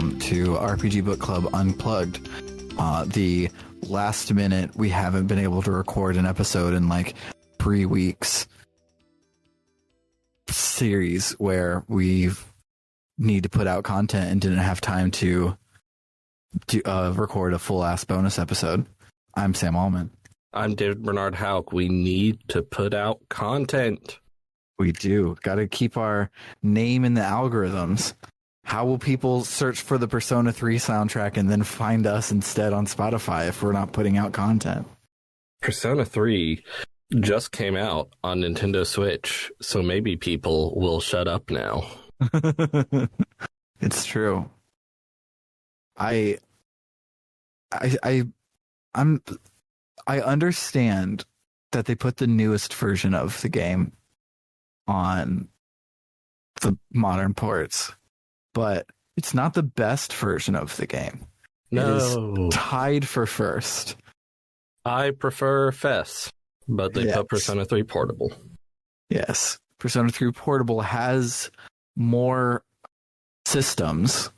welcome to RPG Book Club Unplugged. The last minute, we haven't been able to record an episode in like 3 weeks series where we need to put out content and didn't have time to record a full-ass bonus episode. I'm Sam Allman. I'm David Bernard Houck. We need to put out content. We do. Got to keep our name in the algorithms. How will people search for the Persona 3 soundtrack and then find us instead on Spotify if we're not putting out content? Persona 3 just came out on Nintendo Switch, so maybe people will shut up now. It's true. I understand that they put the newest version of the game on the modern ports, but it's not the best version of the game. No. It is tied for first. I prefer FES, but they Yes. put Persona 3 Portable. Yes. Persona 3 Portable has more systems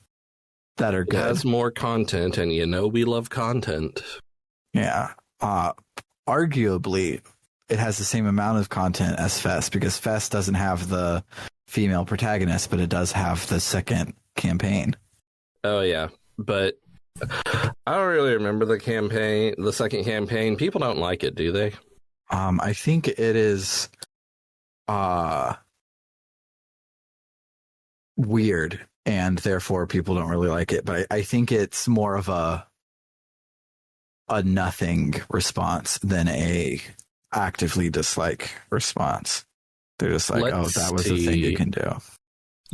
that are It good. has more content, and you know we love content. Yeah. Arguably, it has the same amount of content as FES because FES doesn't have the female protagonist, but it does have the second campaign. Oh, yeah, but I don't really remember the second campaign. People don't like it, do they? I think it is weird, and therefore people don't really like it. But I think it's more of a nothing response than a actively dislike response. They're just like, Let's that was the thing you can do.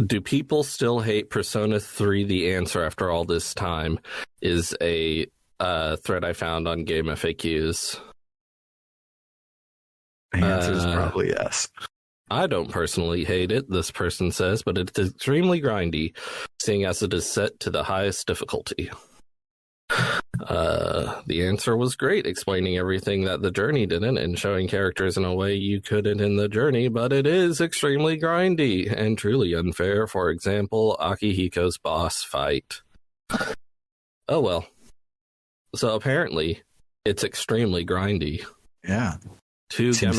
Do people still hate Persona 3? The answer after all this time is a thread I found on Game FAQs. The answer is probably yes. I don't personally hate it, this person says, but it's extremely grindy, seeing as it is set to the highest difficulty. The answer was great, explaining everything that the journey didn't and showing characters in a way you couldn't in the journey, but it is extremely grindy and truly unfair. For example, Akihiko's boss fight. Oh well. So apparently, it's extremely grindy. Yeah. Two Game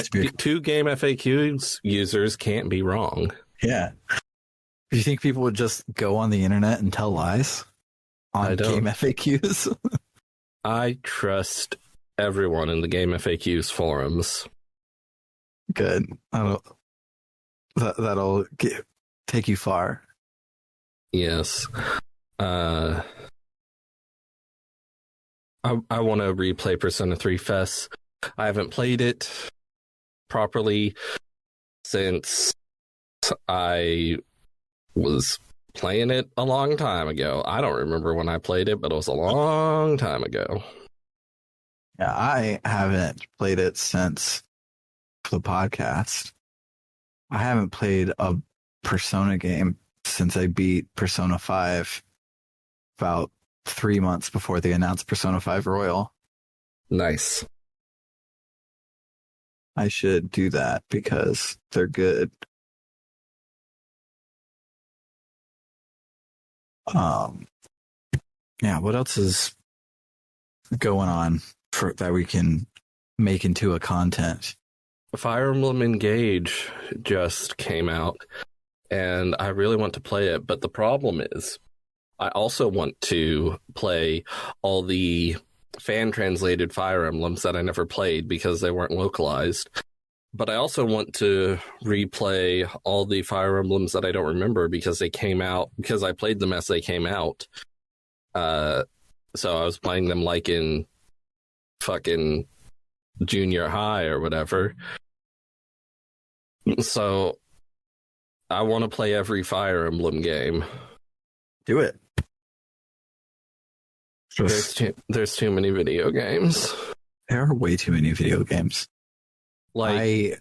FAQs users can't be wrong. Yeah. Do you think people would just go on the internet and tell lies on Game FAQs? I trust everyone in the Game FAQs forums. Good. That'll take you far. Yes. I want to replay Persona 3 FES. I haven't played it properly since I was playing it a long time ago. I don't remember when I played it, but it was a long time ago. Yeah, I haven't played it since the podcast. I haven't played a Persona game since I beat Persona 5 about 3 months before they announced Persona 5 Royal. Nice. I should do that because they're good. Yeah, what else is going on for that we can make into a content? Fire Emblem Engage just came out, and I really want to play it, but the problem is I also want to play all the fan-translated Fire Emblems that I never played because they weren't localized. But I also want to replay all the Fire Emblems that I don't remember because they came out, because I played them as they came out. So I was playing them like in fucking junior high or whatever. So I want to play every Fire Emblem game. Do it. There's too many video games. There are way too many video games. Like,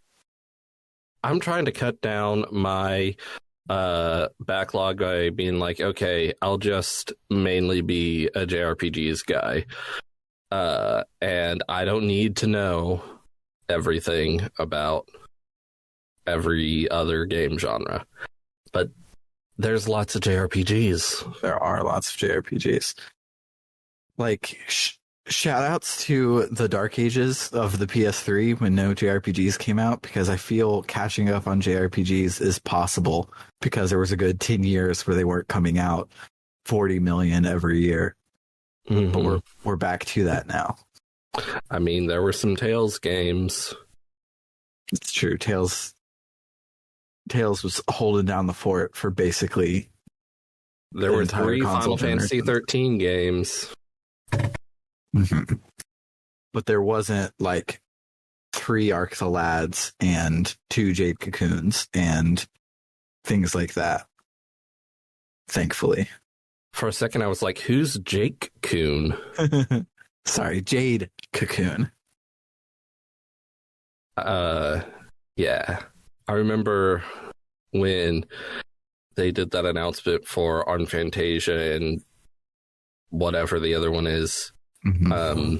I'm trying to cut down my backlog by being like, okay, I'll just mainly be a JRPGs guy. And I don't need to know everything about every other game genre. But there's lots of JRPGs. There are lots of JRPGs. Like, shout outs to the dark ages of the PS3 when no JRPGs came out, because I feel catching up on JRPGs is possible because there was a good 10 years where they weren't coming out 40 million every year. Mm-hmm. But we're back to that now. I mean, there were some Tales games. It's true. Tales was holding down the fort for basically there were 3 Final Fantasy 13 games. Mm-hmm. But there wasn't like 3 Arcthalads and 2 Jade Cocoons and things like that. Thankfully. For a second, I was like, who's Jake Coon? Sorry, Jade Cocoon. Yeah. I remember when they did that announcement for Unfantasia and whatever the other one is. Mm-hmm.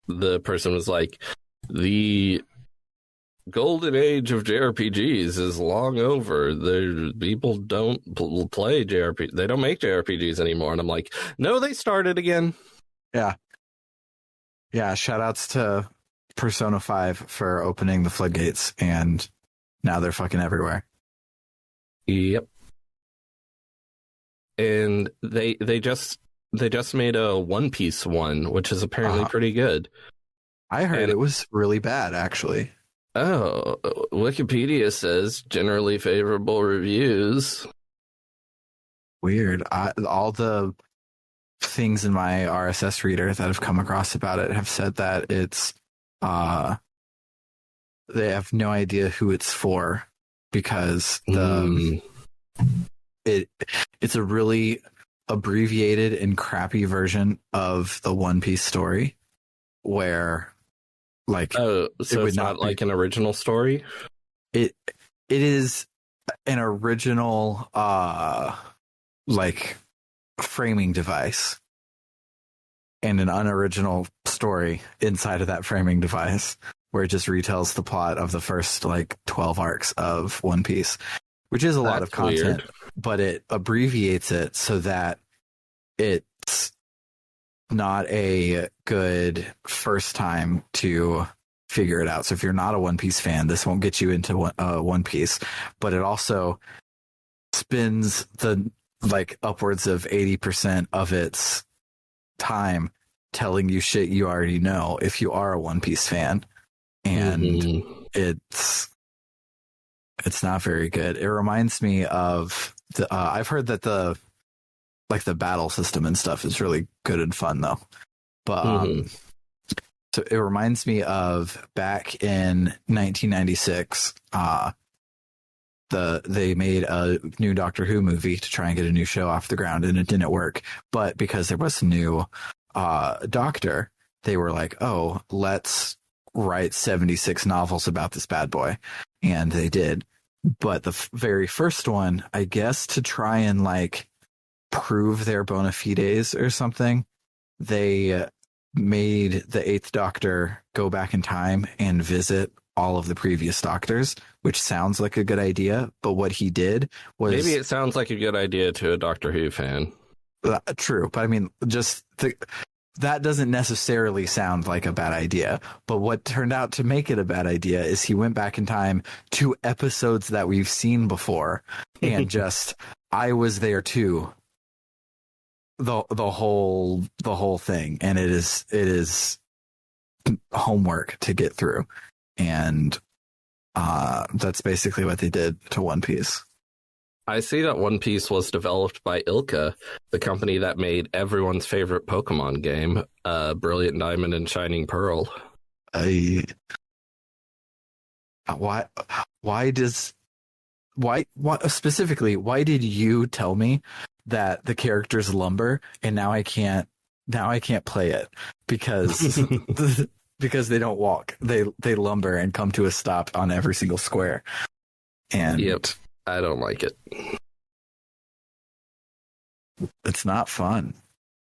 The person was like, the golden age of JRPGs is long over. People don't play JRPGs. They don't make JRPGs anymore. And I'm like, no, they started again. Yeah. Yeah, shout outs to Persona 5 for opening the floodgates, and now they're fucking everywhere. Yep. And they just made a One Piece one, which is apparently pretty good. I heard it was really bad, actually. Oh, Wikipedia says generally favorable reviews. Weird. All the things in my RSS reader that have come across about it have said that it's they have no idea who it's for, because it's a really abbreviated and crappy version of the One Piece story, where like so it's not like an original story. It is an original like framing device and an unoriginal story inside of that framing device, where it just retells the plot of the first like 12 arcs of One Piece, which is a lot of content, but it abbreviates it so that it's not a good first time to figure it out. So if you're not a One Piece fan, this won't get you into One Piece, but it also spends the like upwards of 80% of its time telling you shit you already know if you are a One Piece fan. And it's not very good. It reminds me of I've heard that the battle system and stuff is really good and fun though. But so it reminds me of back in 1996, they made a new Doctor Who movie to try and get a new show off the ground, and it didn't work. But because there was a new Doctor, they were like, oh, let's write 76 novels about this bad boy. And they did. But the very first one, I guess to try and like prove their bona fides or something, they made the 8th Doctor go back in time and visit all of the previous Doctors, which sounds like a good idea. But what he did was... Maybe it sounds like a good idea to a Doctor Who fan. True. But I mean, just that doesn't necessarily sound like a bad idea. But what turned out to make it a bad idea is he went back in time to episodes that we've seen before and just, I was there too. The whole thing, and it is homework to get through, and that's basically what they did to One Piece. I see that One Piece was developed by Ilka, the company that made everyone's favorite Pokemon game, Brilliant Diamond and Shining Pearl. Why specifically, why did you tell me that the characters lumber, and now I can't play it because because they don't walk, they lumber and come to a stop on every single square. And yep, I don't like it. It's not fun.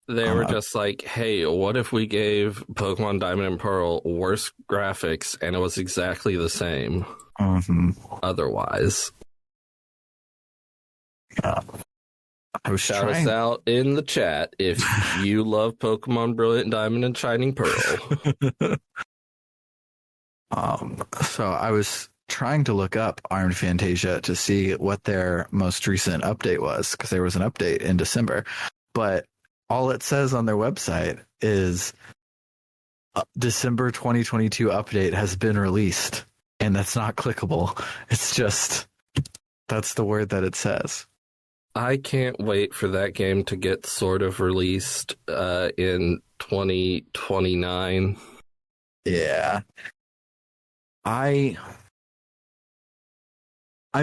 They were just like, hey, what if we gave Pokemon Diamond and Pearl worse graphics and it was exactly the same otherwise? I was Shout us trying. out in the chat if you love Pokemon Brilliant Diamond and Shining Pearl. So I was trying to look up Armed Fantasia to see what their most recent update was, because there was an update in December, but all it says on their website is December 2022 update has been released, and that's not clickable. It's just, that's the word that it says. I can't wait for that game to get sort of released in 2029. Yeah. I'm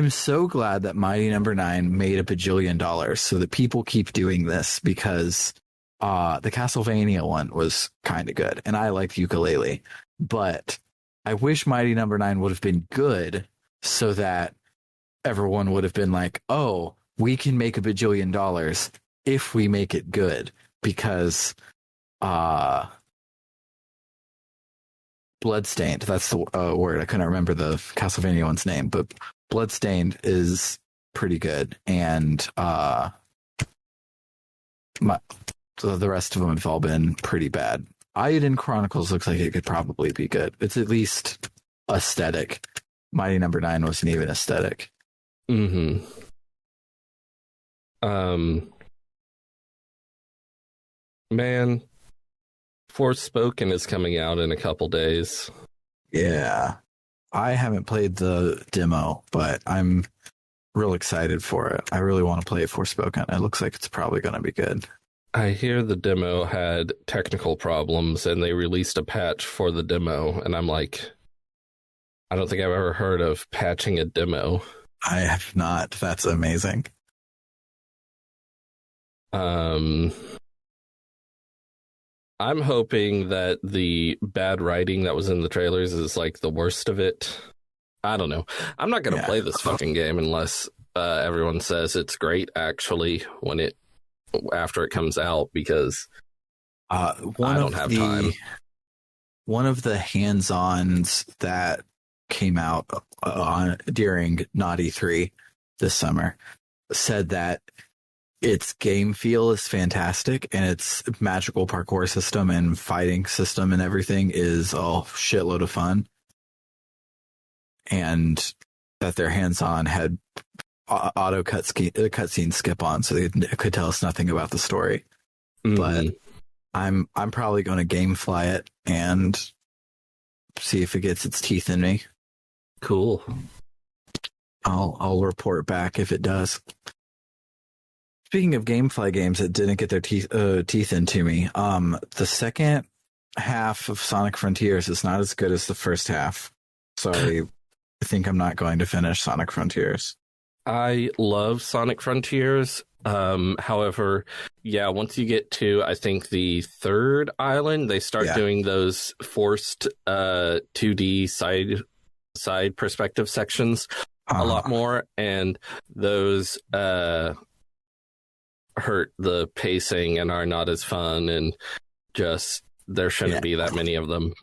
so glad that Mighty Number 9 made $1 bajillion so that people keep doing this, because the Castlevania one was kind of good and I liked Ukulele, but I wish Mighty Number 9 would have been good so that everyone would have been like, oh, we can make $1 bajillion if we make it good, because Bloodstained, that's the word. I couldn't remember the Castlevania one's name, but Bloodstained is pretty good, and the rest of them have all been pretty bad. Iodine Chronicles looks like it could probably be good. It's at least aesthetic. Mighty Number 9 wasn't even aesthetic. Mm-hmm. Man, Forspoken is coming out in a couple days. Yeah. I haven't played the demo, but I'm real excited for it. I really want to play Forspoken. It looks like it's probably going to be good. I hear the demo had technical problems and they released a patch for the demo, and I'm like, I don't think I've ever heard of patching a demo. I have not. That's amazing. I'm hoping that the bad writing that was in the trailers is like the worst of it. I don't know. I'm not going to play this fucking game unless everyone says it's great actually after it comes out, because I don't have time. One of the hands-ons that came out during Naughty 3 this summer said that its game feel is fantastic, and its magical parkour system and fighting system and everything is a shitload of fun, and that their hands-on had auto cutscene skip on, so they could tell us nothing about the story. Mm-hmm. But I'm probably going to gamefly it and see if it gets its teeth in me. Cool. I'll report back if it does. Speaking of GameFly games that didn't get their teeth into me, the second half of Sonic Frontiers is not as good as the first half, so I think I'm not going to finish Sonic Frontiers. I love Sonic Frontiers. However, yeah, once you get to, I think, the third island, they start doing those forced 2D side perspective sections a lot more, and those hurt the pacing and are not as fun, and just there shouldn't be that many of them.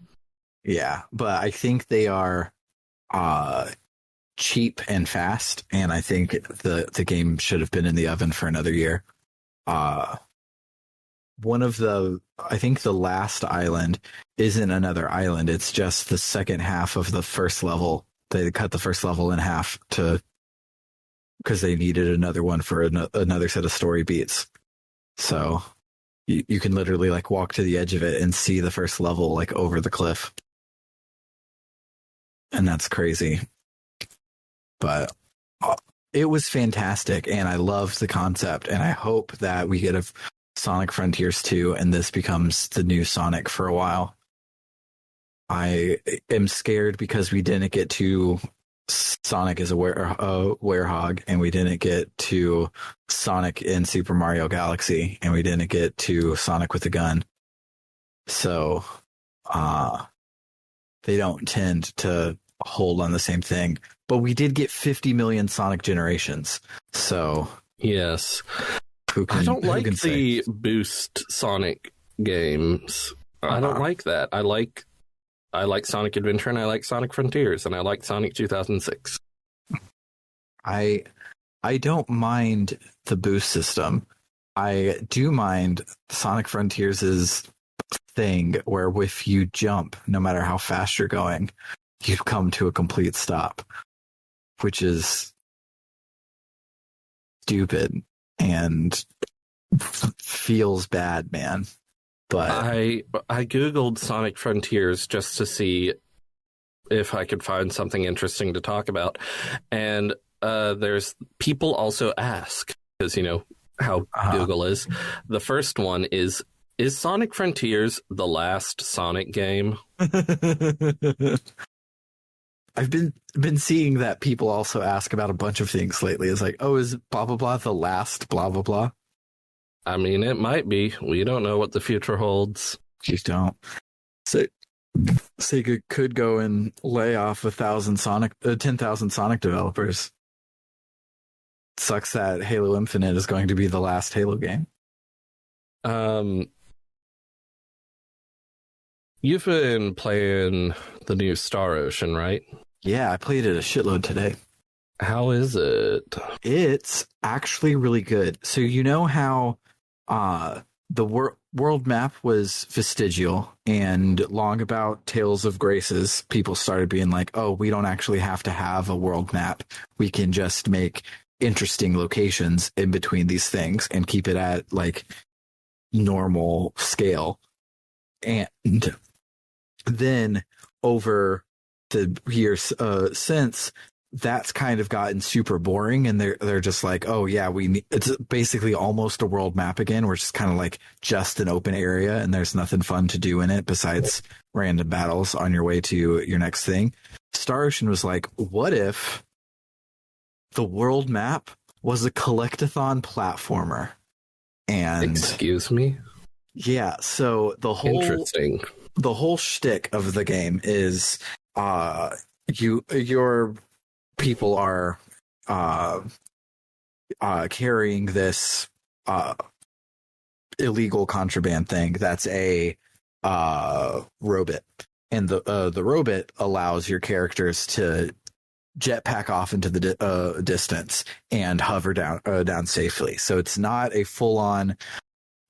Yeah, but I think they are cheap and fast, and I think the game should have been in the oven for another year. I think the last island isn't another island, it's just the second half of the first level. They cut the first level in half because they needed another one for another set of story beats. So you can literally like walk to the edge of it and see the first level like over the cliff. And that's crazy. But it was fantastic, and I loved the concept, and I hope that we get a Sonic Frontiers 2 and this becomes the new Sonic for a while. I am scared because we didn't get to Sonic as a werehog, and we didn't get to Sonic in Super Mario Galaxy, and we didn't get to Sonic with a gun. So they don't tend to hold on the same thing. But we did get 50 million Sonic generations. So yes. I don't like the boost Sonic games. I don't like that. I like Sonic Adventure, and I like Sonic Frontiers, and I like Sonic 2006. I I don't mind the boost system. I do mind Sonic Frontiers' thing where if you jump, no matter how fast you're going, you come to a complete stop, which is stupid and feels bad, man. But I Googled Sonic Frontiers just to see if I could find something interesting to talk about. And there's people also ask, because you know how Google is. The first one is Sonic Frontiers the last Sonic game? I've been seeing that people also ask about a bunch of things lately. It's like, oh, is blah blah blah the last blah blah blah? I mean, it might be. We don't know what the future holds. Just don't. So Sega could go and lay off 10,000 Sonic developers. Sucks that Halo Infinite is going to be the last Halo game. You've been playing the new Star Ocean, right? Yeah, I played it a shitload today. How is it? It's actually really good. So you know how the world map was vestigial, and long about Tales of Graces, people started being like, oh, we don't actually have to have a world map. We can just make interesting locations in between these things and keep it at like normal scale. And then over the years since, that's kind of gotten super boring, and they're just like, oh yeah, it's basically almost a world map again, where it's just kind of like just an open area and there's nothing fun to do in it besides random battles on your way to your next thing. Star Ocean was like, what if the world map was a collectathon platformer? And excuse me? Yeah, so the whole shtick of the game is your people are carrying this illegal contraband thing that's a robot, and the robot allows your characters to jetpack off into the distance and hover down safely. So it's not a full-on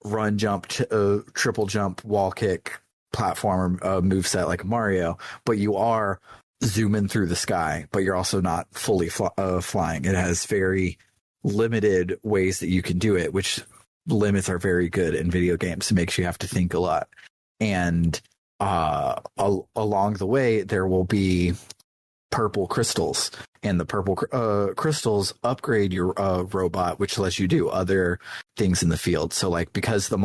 run, jump, triple jump, wall kick platformer moveset like Mario, but you are zooming through the sky, but you're also not fully flying. It has very limited ways that you can do it, which limits are very good in video games. It makes you have to think a lot. And along the way, there will be purple crystals, and the purple crystals upgrade your robot, which lets you do other things in the field. So like, because the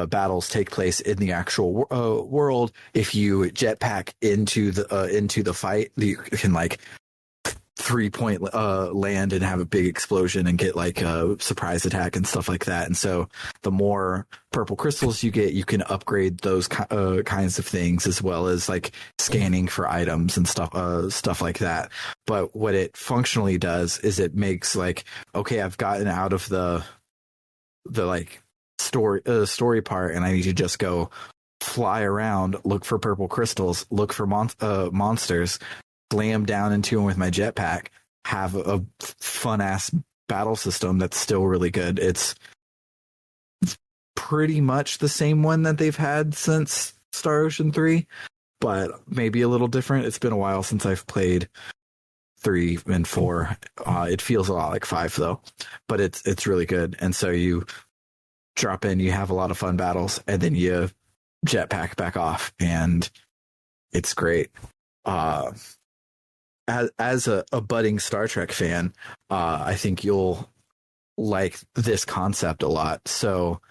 battles take place in the actual world, if you jetpack into the fight, you can like 3-point land and have a big explosion and get like a surprise attack and stuff like that. And so the more purple crystals you get, you can upgrade those kinds of things, as well as like scanning for items and stuff like that. But what it functionally does is it makes like, okay, I've gotten out of the like story part, and I need to just go fly around, look for purple crystals, look for monsters, slam down into them with my jetpack, have a fun ass battle system that's still really good. It's pretty much the same one that they've had since Star Ocean 3, but maybe a little different. It's been a while since I've played 3 and 4. It feels a lot like 5 though, but it's really good. And so you drop in, you have a lot of fun battles, and then you jetpack back off, and it's great. As a budding Star Trek fan, I think you'll like this concept a lot. So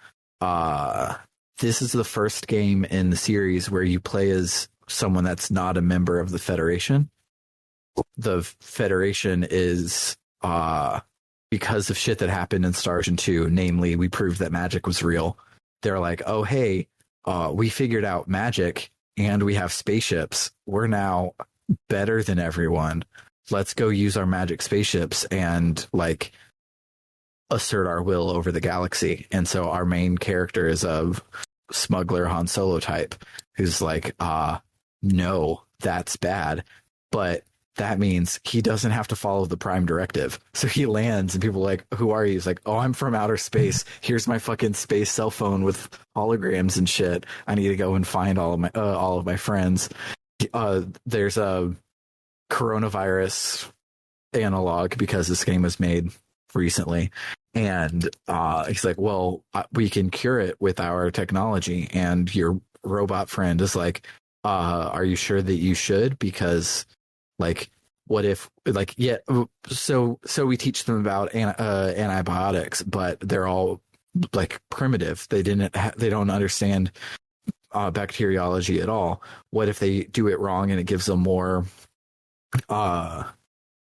this is the first game in the series where you play as someone that's not a member of the Federation. The Federation is because of shit that happened in Star Ocean 2, namely, we proved that magic was real. They're like, oh, hey, we figured out magic and we have spaceships. We're now better than everyone. Let's go use our magic spaceships and like assert our will over the galaxy. And so our main character is a smuggler Han Solo type who's like, no, that's bad. But that means he doesn't have to follow the Prime Directive. So he lands and people are like, who are you? He's like, oh, I'm from outer space. Here's my fucking space cell phone with holograms and shit. I need to go and find all of my friends. There's a coronavirus analog because this game was made recently. And he's like, well, we can cure it with our technology. And your robot friend is like, are you sure that you should? Because like, what if like, yeah, so we teach them about antibiotics, but they're all like primitive. They don't understand bacteriology at all. What if they do it wrong and it gives them more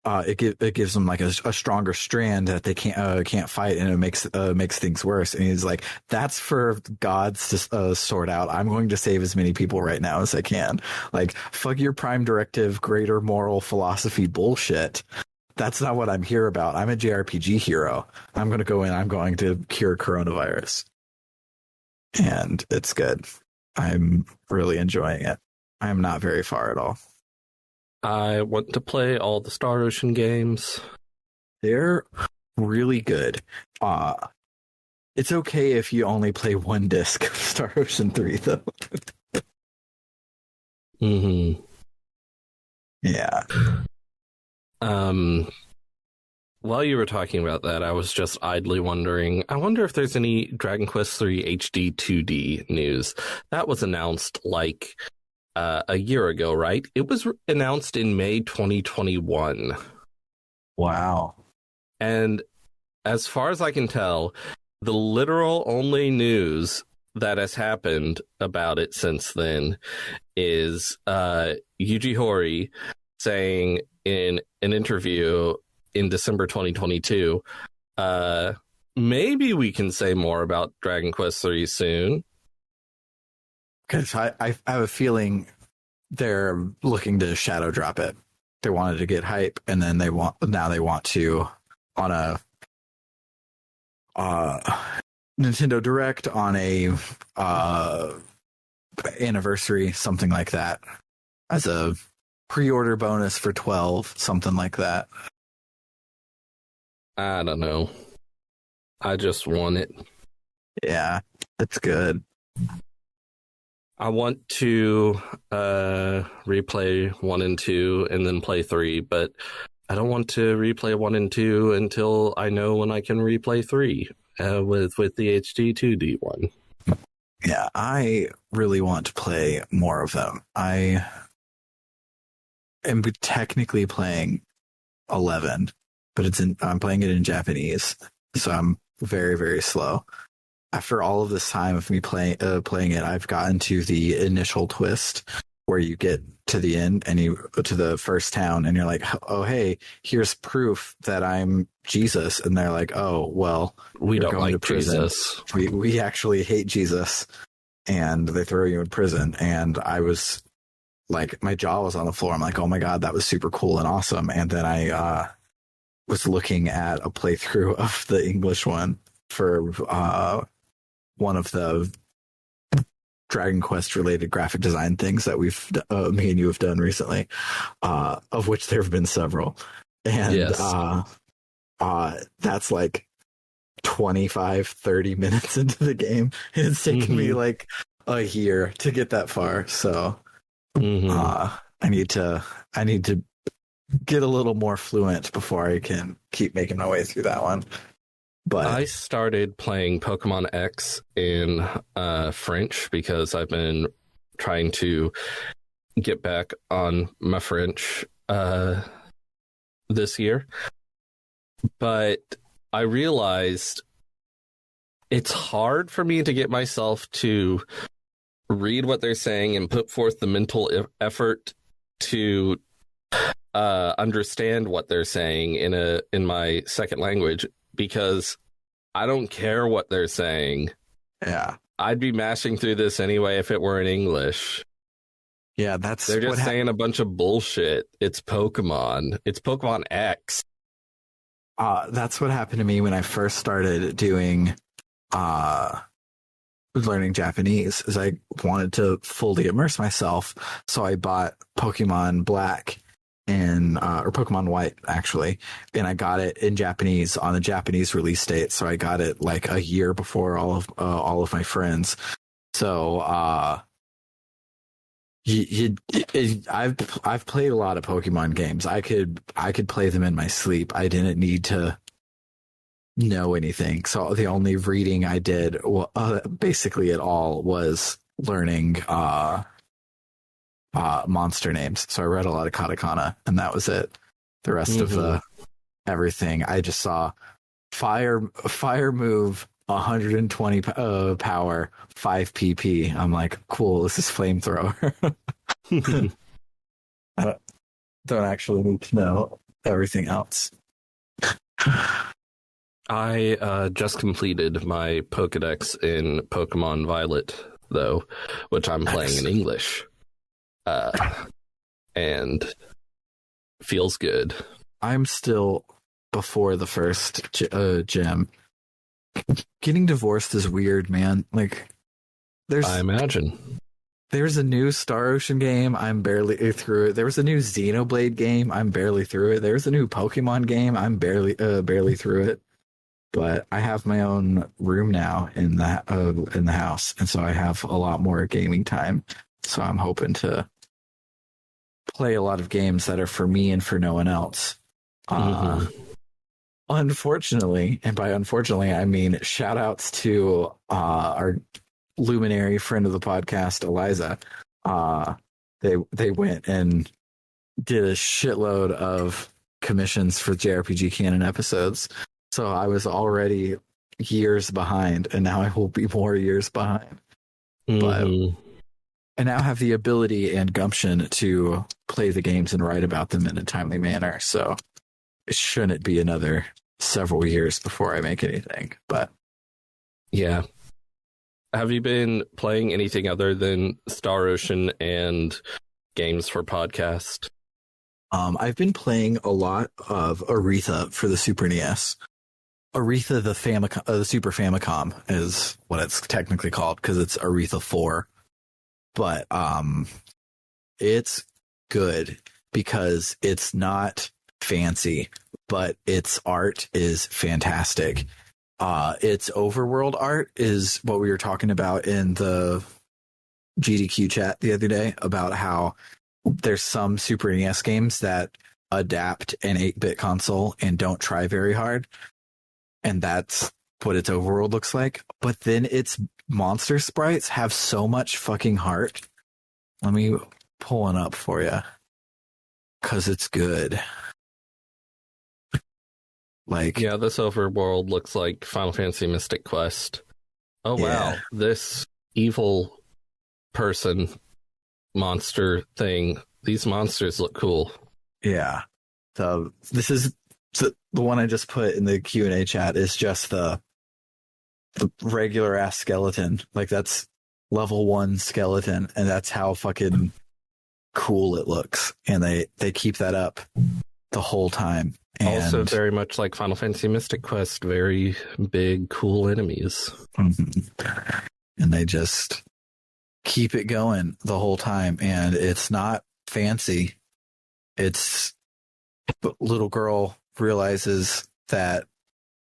it gives them like a stronger strand that they can't fight, and it makes things worse. And he's like, that's for gods to sort out. I'm going to save as many people right now as I can. Like, fuck your Prime Directive greater moral philosophy bullshit. That's not what I'm here about. I'm a JRPG hero. I'm going to go in, I'm going to cure coronavirus. And it's good. I'm really enjoying it. I'm not very far at all. I want to play all the Star Ocean games. They're really good. It's okay if you only play one disc of Star Ocean 3, though. Mm-hmm. Yeah. While you were talking about that, I was just idly wondering, I wonder if there's any Dragon Quest III HD 2D news. That was announced like a year ago, right? It was announced in May 2021. Wow. And as far as I can tell, the literal only news that has happened about it since then is Yuji Horii saying in an interview in December 2022, maybe we can say more about Dragon Quest III soon. Because I have a feeling they're looking to shadow drop it. They wanted to get hype, and then they want to on a Nintendo Direct, on a anniversary, something like that, as a pre-order bonus for 12, something like that. I don't know. I just want it. Yeah, it's good. I want to replay 1 and 2 and then play 3, but I don't want to replay 1 and 2 until I know when I can replay 3 with the HD 2D one. Yeah, I really want to play more of them. I am technically playing 11, but I'm playing it in Japanese, so I'm very, very slow. After all of this time of me playing it, I've gotten to the initial twist where you get to the end and you go to the first town and you're like, oh, hey, here's proof that I'm Jesus. And they're like, oh, well, we don't like Jesus. We actually hate Jesus. And they throw you in prison. And I was like, my jaw was on the floor. I'm like, oh my God, that was super cool and awesome. And then I was looking at a playthrough of the English one for one of the Dragon Quest related graphic design things that me and you have done recently, of which there have been several. And yes. That's like 25-30 minutes into the game. It's taken me like a year to get that far. So I need to get a little more fluent before I can keep making my way through that one. But I started playing Pokemon X in French because I've been trying to get back on my French this year. But I realized it's hard for me to get myself to read what they're saying and put forth the mental effort to understand what they're saying in my second language, because I don't care what they're saying. Yeah. I'd be mashing through this anyway if it were in English. Yeah, they're just saying a bunch of bullshit. It's Pokemon. It's Pokemon X. That's what happened to me when I first started doing learning Japanese, is I wanted to fully immerse myself. So I bought Pokemon Black or Pokemon White actually, and I got it in Japanese on the Japanese release date. So I got it like a year before all of my friends. So I've played a lot of Pokemon games. I could play them in my sleep. I didn't need to know anything. So the only reading I did, basically at all, was learning monster names. So I read a lot of katakana, and that was it. The rest of the everything, I just saw fire move, 120 power, 5 PP. I'm like, cool, this is flamethrower. I don't actually need to know everything else. I just completed my Pokedex in Pokemon Violet, though, which I'm playing in English. And feels good. I'm still before the first gem. Getting divorced is weird, man. Like, I imagine. There's a new Star Ocean game. I'm barely through it. There was a new Xenoblade game. I'm barely through it. There's a new Pokemon game. I'm barely through it. But I have my own room now in the house, and so I have a lot more gaming time. So I'm hoping to play a lot of games that are for me and for no one else. Unfortunately, and by unfortunately I mean shout outs to our luminary friend of the podcast, Eliza. They went and did a shitload of commissions for JRPG Canon episodes. So I was already years behind, and now I will be more years behind. But I now have the ability and gumption to play the games and write about them in a timely manner. So it shouldn't be another several years before I make anything. But yeah. Have you been playing anything other than Star Ocean and games for podcast? I've been playing a lot of Aretha for the Super NES. Aretha, the Super Famicom is what it's technically called, because it's Aretha 4. But it's good because it's not fancy, but its art is fantastic. Its overworld art is what we were talking about in the GDQ chat the other day, about how there's some Super NES games that adapt an 8-bit console and don't try very hard. And that's what its overworld looks like. But then its monster sprites have so much fucking heart. Let me pull one up for you, because it's good. Like, yeah, this overworld looks like Final Fantasy Mystic Quest. Oh, wow. Yeah. This evil person monster thing. These monsters look cool. Yeah. So this is the one I just put in the Q&A chat is just the regular ass skeleton. Like, that's level 1 skeleton, and that's how fucking cool it looks. And they keep that up the whole time. And also very much like Final Fantasy Mystic Quest, very big, cool enemies. Mm-hmm. And they just keep it going the whole time. And it's not fancy. It's little girl realizes that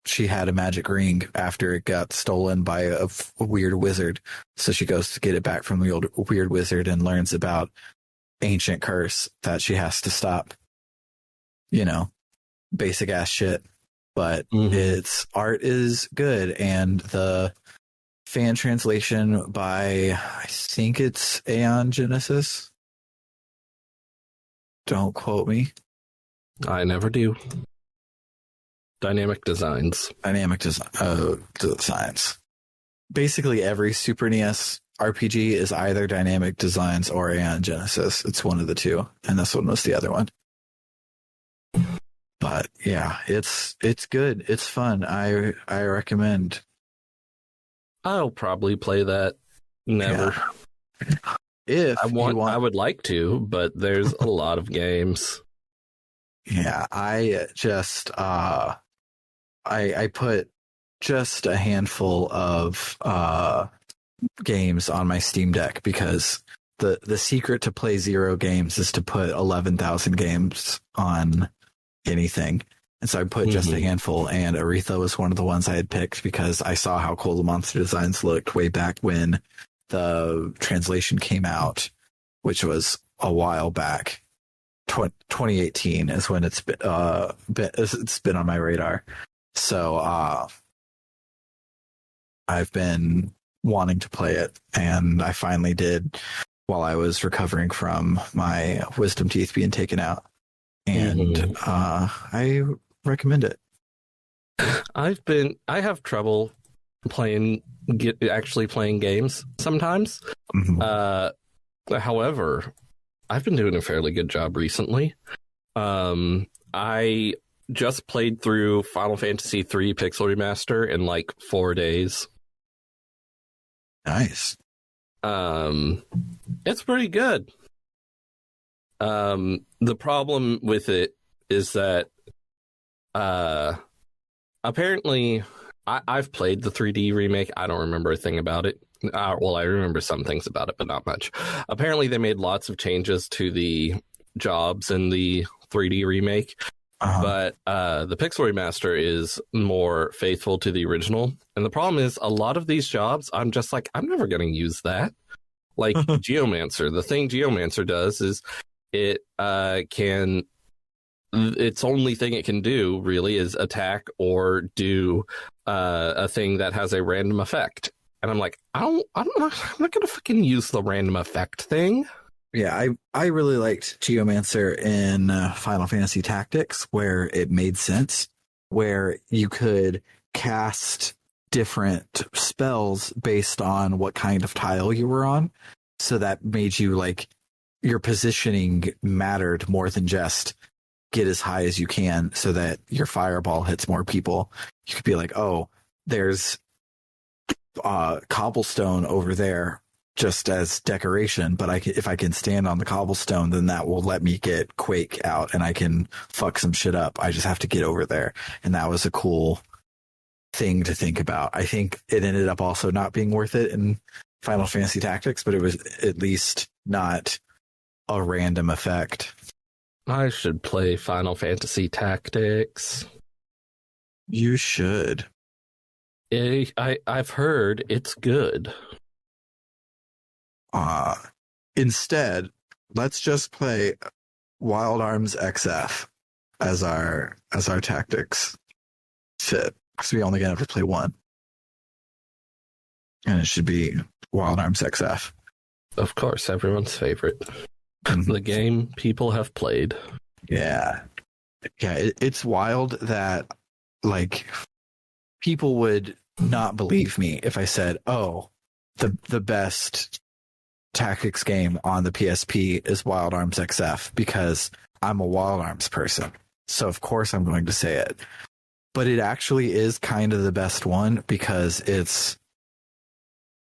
she had a magic ring after it got stolen by a weird wizard. So she goes to get it back from the old weird wizard and learns about ancient curse that she has to stop. You know, basic ass shit. But its art is good, and the fan translation by, I think it's Aeon Genesis. Don't quote me. I never do. Dynamic designs. Designs. Basically, every Super NES RPG is either Dynamic Designs or Aeon Genesis. It's one of the two, and this one was the other one. But yeah, it's good. It's fun. I recommend. I'll probably play that. Never. Yeah. If I would like to, but there's a lot of games. Yeah, I just I put just a handful of games on my Steam Deck because the secret to play 0 games is to put 11,000 games on anything. And so I put just a handful, and Aretha was one of the ones I had picked because I saw how cool the monster designs looked way back when the translation came out, which was a while back. 2018 is when it's been on my radar. So I've been wanting to play it, and I finally did while I was recovering from my wisdom teeth being taken out. And I recommend it. I have trouble actually playing games sometimes. However, I've been doing a fairly good job recently. I just played through Final Fantasy III Pixel Remaster in like 4 days. Nice. It's pretty good. The problem with it is that apparently I've played the 3D remake. I don't remember a thing about it. Well, I remember some things about it, but not much. Apparently they made lots of changes to the jobs in the 3D remake. But the Pixel Remaster is more faithful to the original. And the problem is a lot of these jobs, I'm just like, I'm never going to use that. Like Geomancer. The thing Geomancer does is its only thing it can do really is attack or do a thing that has a random effect. And I'm like, I'm not going to fucking use the random effect thing. Yeah, I really liked Geomancer in Final Fantasy Tactics, where it made sense, where you could cast different spells based on what kind of tile you were on. So that made you like your positioning mattered more than just get as high as you can so that your fireball hits more people. You could be like, oh, there's cobblestone over there just as decoration, but if I can stand on the cobblestone, then that will let me get Quake out and I can fuck some shit up. I just have to get over there. And that was a cool thing to think about. I think it ended up also not being worth it in Final Fantasy Tactics, but it was at least not a random effect. I should play Final Fantasy Tactics. You should. I've heard it's good. Instead, let's just play Wild Arms XF as our tactics fit, because we only get to play one, and it should be Wild Arms XF. Of course, everyone's favorite. The game people have played. Yeah, it's wild that like people would not believe me if I said, "Oh, the best tactics game on the PSP is Wild Arms XF," because I'm a Wild Arms person. So of course I'm going to say it. But it actually is kind of the best one because it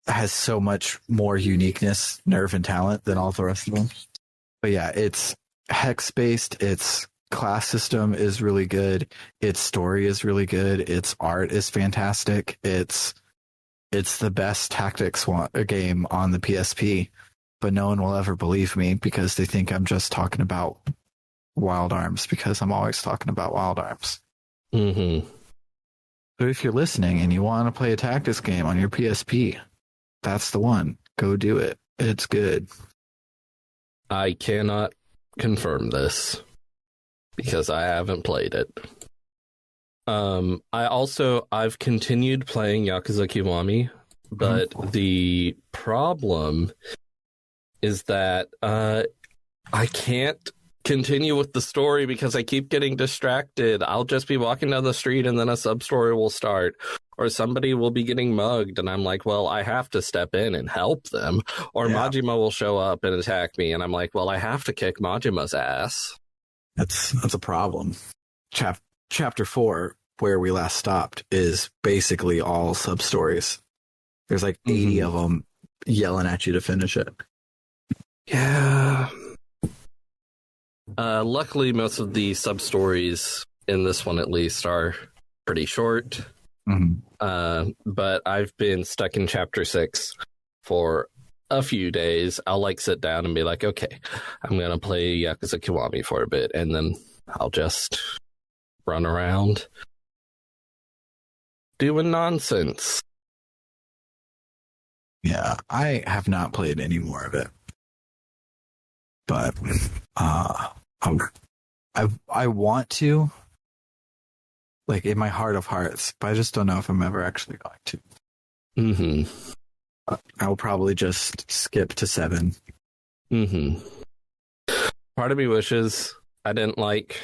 has so much more uniqueness, nerve, and talent than all the rest of them. But yeah, it's hex-based, its class system is really good, its story is really good, its art is fantastic, it's the best tactics game on the PSP, but no one will ever believe me because they think I'm just talking about Wild Arms because I'm always talking about Wild Arms. But if you're listening and you want to play a tactics game on your PSP, that's the one. Go do it. It's good. I cannot confirm this because I haven't played it. I've continued playing Yakuza Kiwami, but the problem is that I can't continue with the story because I keep getting distracted. I'll just be walking down the street and then a sub-story will start, or somebody will be getting mugged and I'm like, well, I have to step in and help them, or Majima will show up and attack me and I'm like, well, I have to kick Majima's ass. That's a problem. Chapter 4, where we last stopped, is basically all sub-stories. There's like 80 of them yelling at you to finish it. Yeah. Luckily, most of the sub-stories in this one, at least, are pretty short. But I've been stuck in Chapter 6 for a few days, I'll like sit down and be like, okay, I'm going to play Yakuza Kiwami for a bit, and then I'll just run around doing nonsense. Yeah, I have not played any more of it, but I want to, like, in my heart of hearts, but I just don't know if I'm ever actually going to. Mm-hmm. I'll probably just skip to 7. Mm-hmm. Part of me wishes I didn't like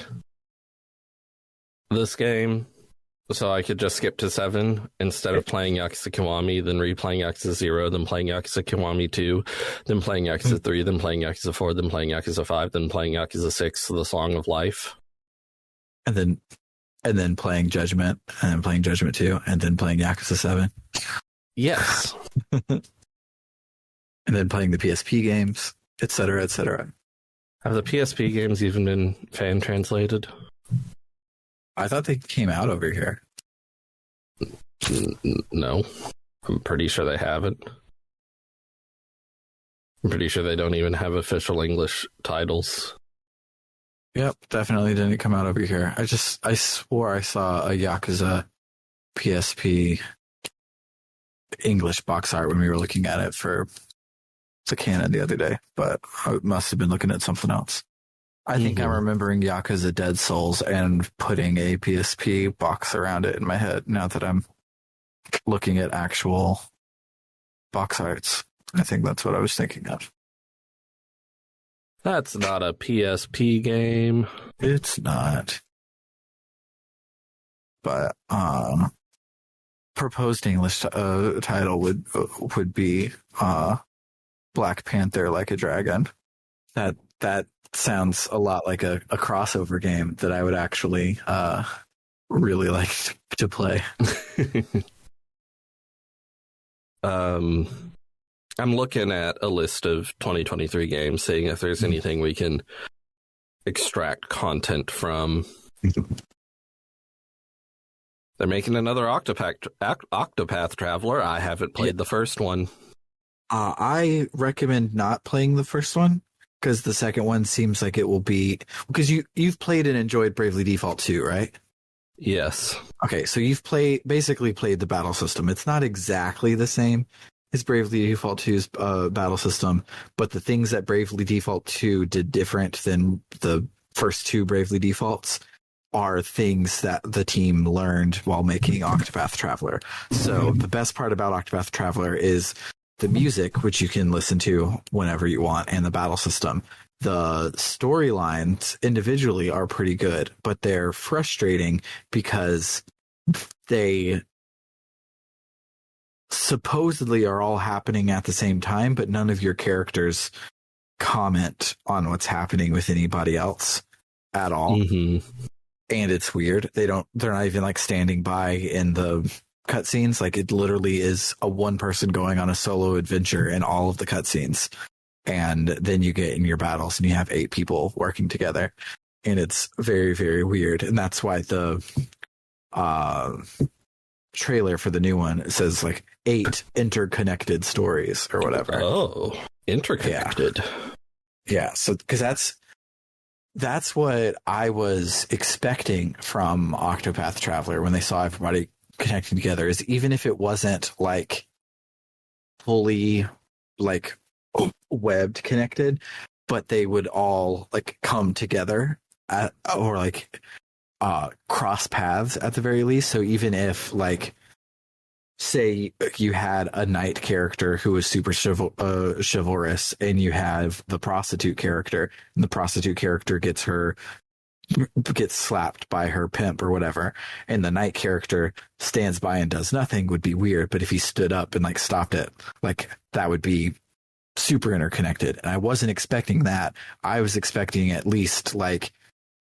this game, so I could just skip to 7 instead of playing Yakuza Kiwami, then replaying Yakuza 0, then playing Yakuza Kiwami 2, then playing Yakuza 3, then playing Yakuza 4, then playing Yakuza 5, then playing Yakuza 6, The Song of Life. And then playing Judgment, and then playing Judgment 2, and then playing Yakuza 7. Yes. And then playing the PSP games, etc., etc. Have the PSP games even been fan translated? I thought they came out over here. No. I'm pretty sure they haven't. I'm pretty sure they don't even have official English titles. Yep, definitely didn't come out over here. I swore I saw a Yakuza PSP English box art when we were looking at it for the canon the other day, but I must have been looking at something else. I think I'm remembering Yakuza Dead Souls and putting a PSP box around it in my head now that I'm looking at actual box arts. I think that's what I was thinking of. That's not a PSP game. It's not. But proposed English title would be Black Panther Like a Dragon. That sounds a lot like a crossover game that I would actually really like to play. I'm looking at a list of 2023 games, seeing if there's anything we can extract content from. They're making another Octopath Traveler. I haven't played the first one. I recommend not playing the first one because the second one seems like it will be, because you've played and enjoyed Bravely Default 2, right? Yes. Okay, so you've basically played the battle system. It's not exactly the same as Bravely Default 2's battle system, but the things that Bravely Default 2 did different than the first 2 Bravely Defaults are things that the team learned while making Octopath Traveler. So the best part about Octopath Traveler is the music, which you can listen to whenever you want, and the battle system. The storylines individually are pretty good, but they're frustrating because they supposedly are all happening at the same time, but none of your characters comment on what's happening with anybody else at all. Mm-hmm. And it's weird. They're not even like standing by in the cutscenes. Like, it literally is a one person going on a solo adventure in all of the cutscenes. And then you get in your battles and you have 8 people working together. And it's very, very weird. And that's why the trailer for the new one says like 8 interconnected stories or whatever. Oh, interconnected. Yeah. So, because that's what I was expecting from Octopath Traveler when they saw everybody connecting together, is even if it wasn't like fully like webbed connected, but they would all like come together or like cross paths at the very least. So even if, like, say you had a knight character who was super chivalrous, and you have the prostitute character, and the prostitute character gets slapped by her pimp or whatever, and the knight character stands by and does nothing, would be weird. But if he stood up and like stopped it, like, that would be super interconnected. And I wasn't expecting that. I was expecting at least like,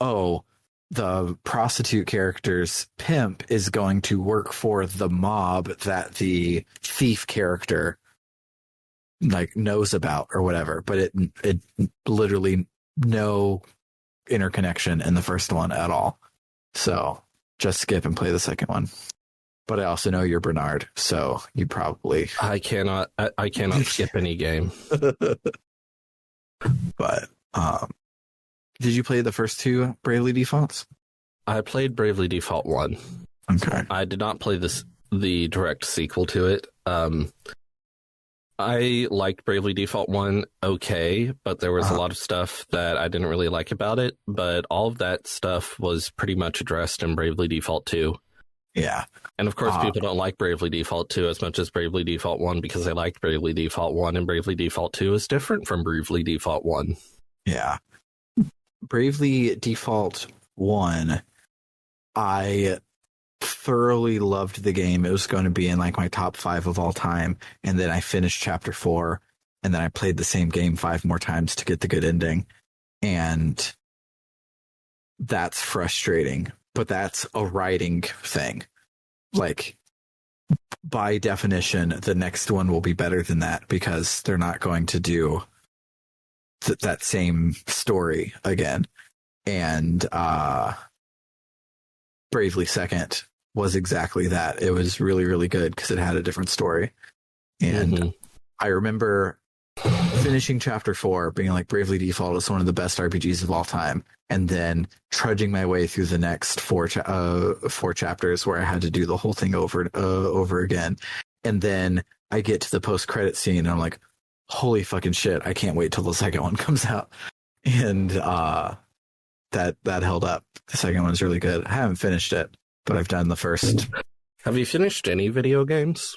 oh, the prostitute character's pimp is going to work for the mob that the thief character like knows about or whatever. But it literally no interconnection in the first one at all. So just skip and play the second one. but I also know you're Bernard, so you probably. I cannot skip any game. But did you play the first two Bravely Defaults? I played Bravely Default 1. Okay. I did not play the direct sequel to it. I liked Bravely Default 1 okay, but there was a lot of stuff that I didn't really like about it. But all of that stuff was pretty much addressed in Bravely Default 2. Yeah. And of course, people don't like Bravely Default 2 as much as Bravely Default 1 because they liked Bravely Default 1, and Bravely Default 2 is different from Bravely Default 1. Yeah. Bravely Default 1, I thoroughly loved the game. It was going to be in like my top 5 of all time. And then I finished chapter 4, and then I played the same game 5 more times to get the good ending. And that's frustrating, but that's a writing thing. Like, by definition, the next one will be better than that because they're not going to do that same story again. And Bravely Second was exactly that. It was really, really good because it had a different story. And I remember finishing chapter 4 being like, Bravely Default is one of the best RPGs of all time, and then trudging my way through the next four chapters where I had to do the whole thing over again. And then I get to the post-credit scene and I'm like, holy fucking shit, I can't wait till the second one comes out. And that held up. The second one's really good. I haven't finished it, but I've done the first. Have you finished any video games?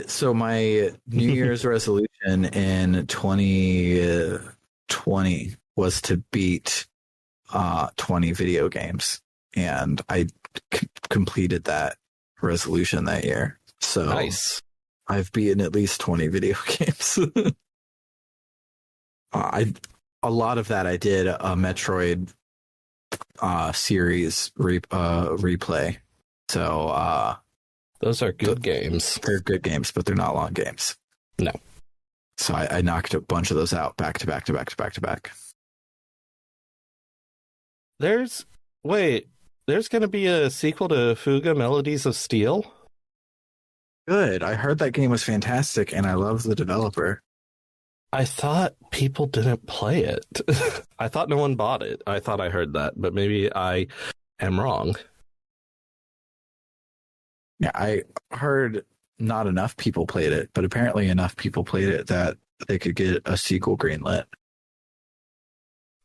So my New Year's resolution in 2020 was to beat 20 video games, and I completed that resolution that year. So nice. I've beaten at least 20 video games. A lot of that I did a Metroid series replay. So those are good games. They're good games, but they're not long games. No. So I knocked a bunch of those out back to back to back to back to back. There's going to be a sequel to Fuga Melodies of Steel? Good. I heard that game was fantastic, and I love the developer. I thought people didn't play it. I thought no one bought it. I thought I heard that, but maybe I am wrong. Yeah, I heard not enough people played it, but apparently enough people played it that they could get a sequel greenlit.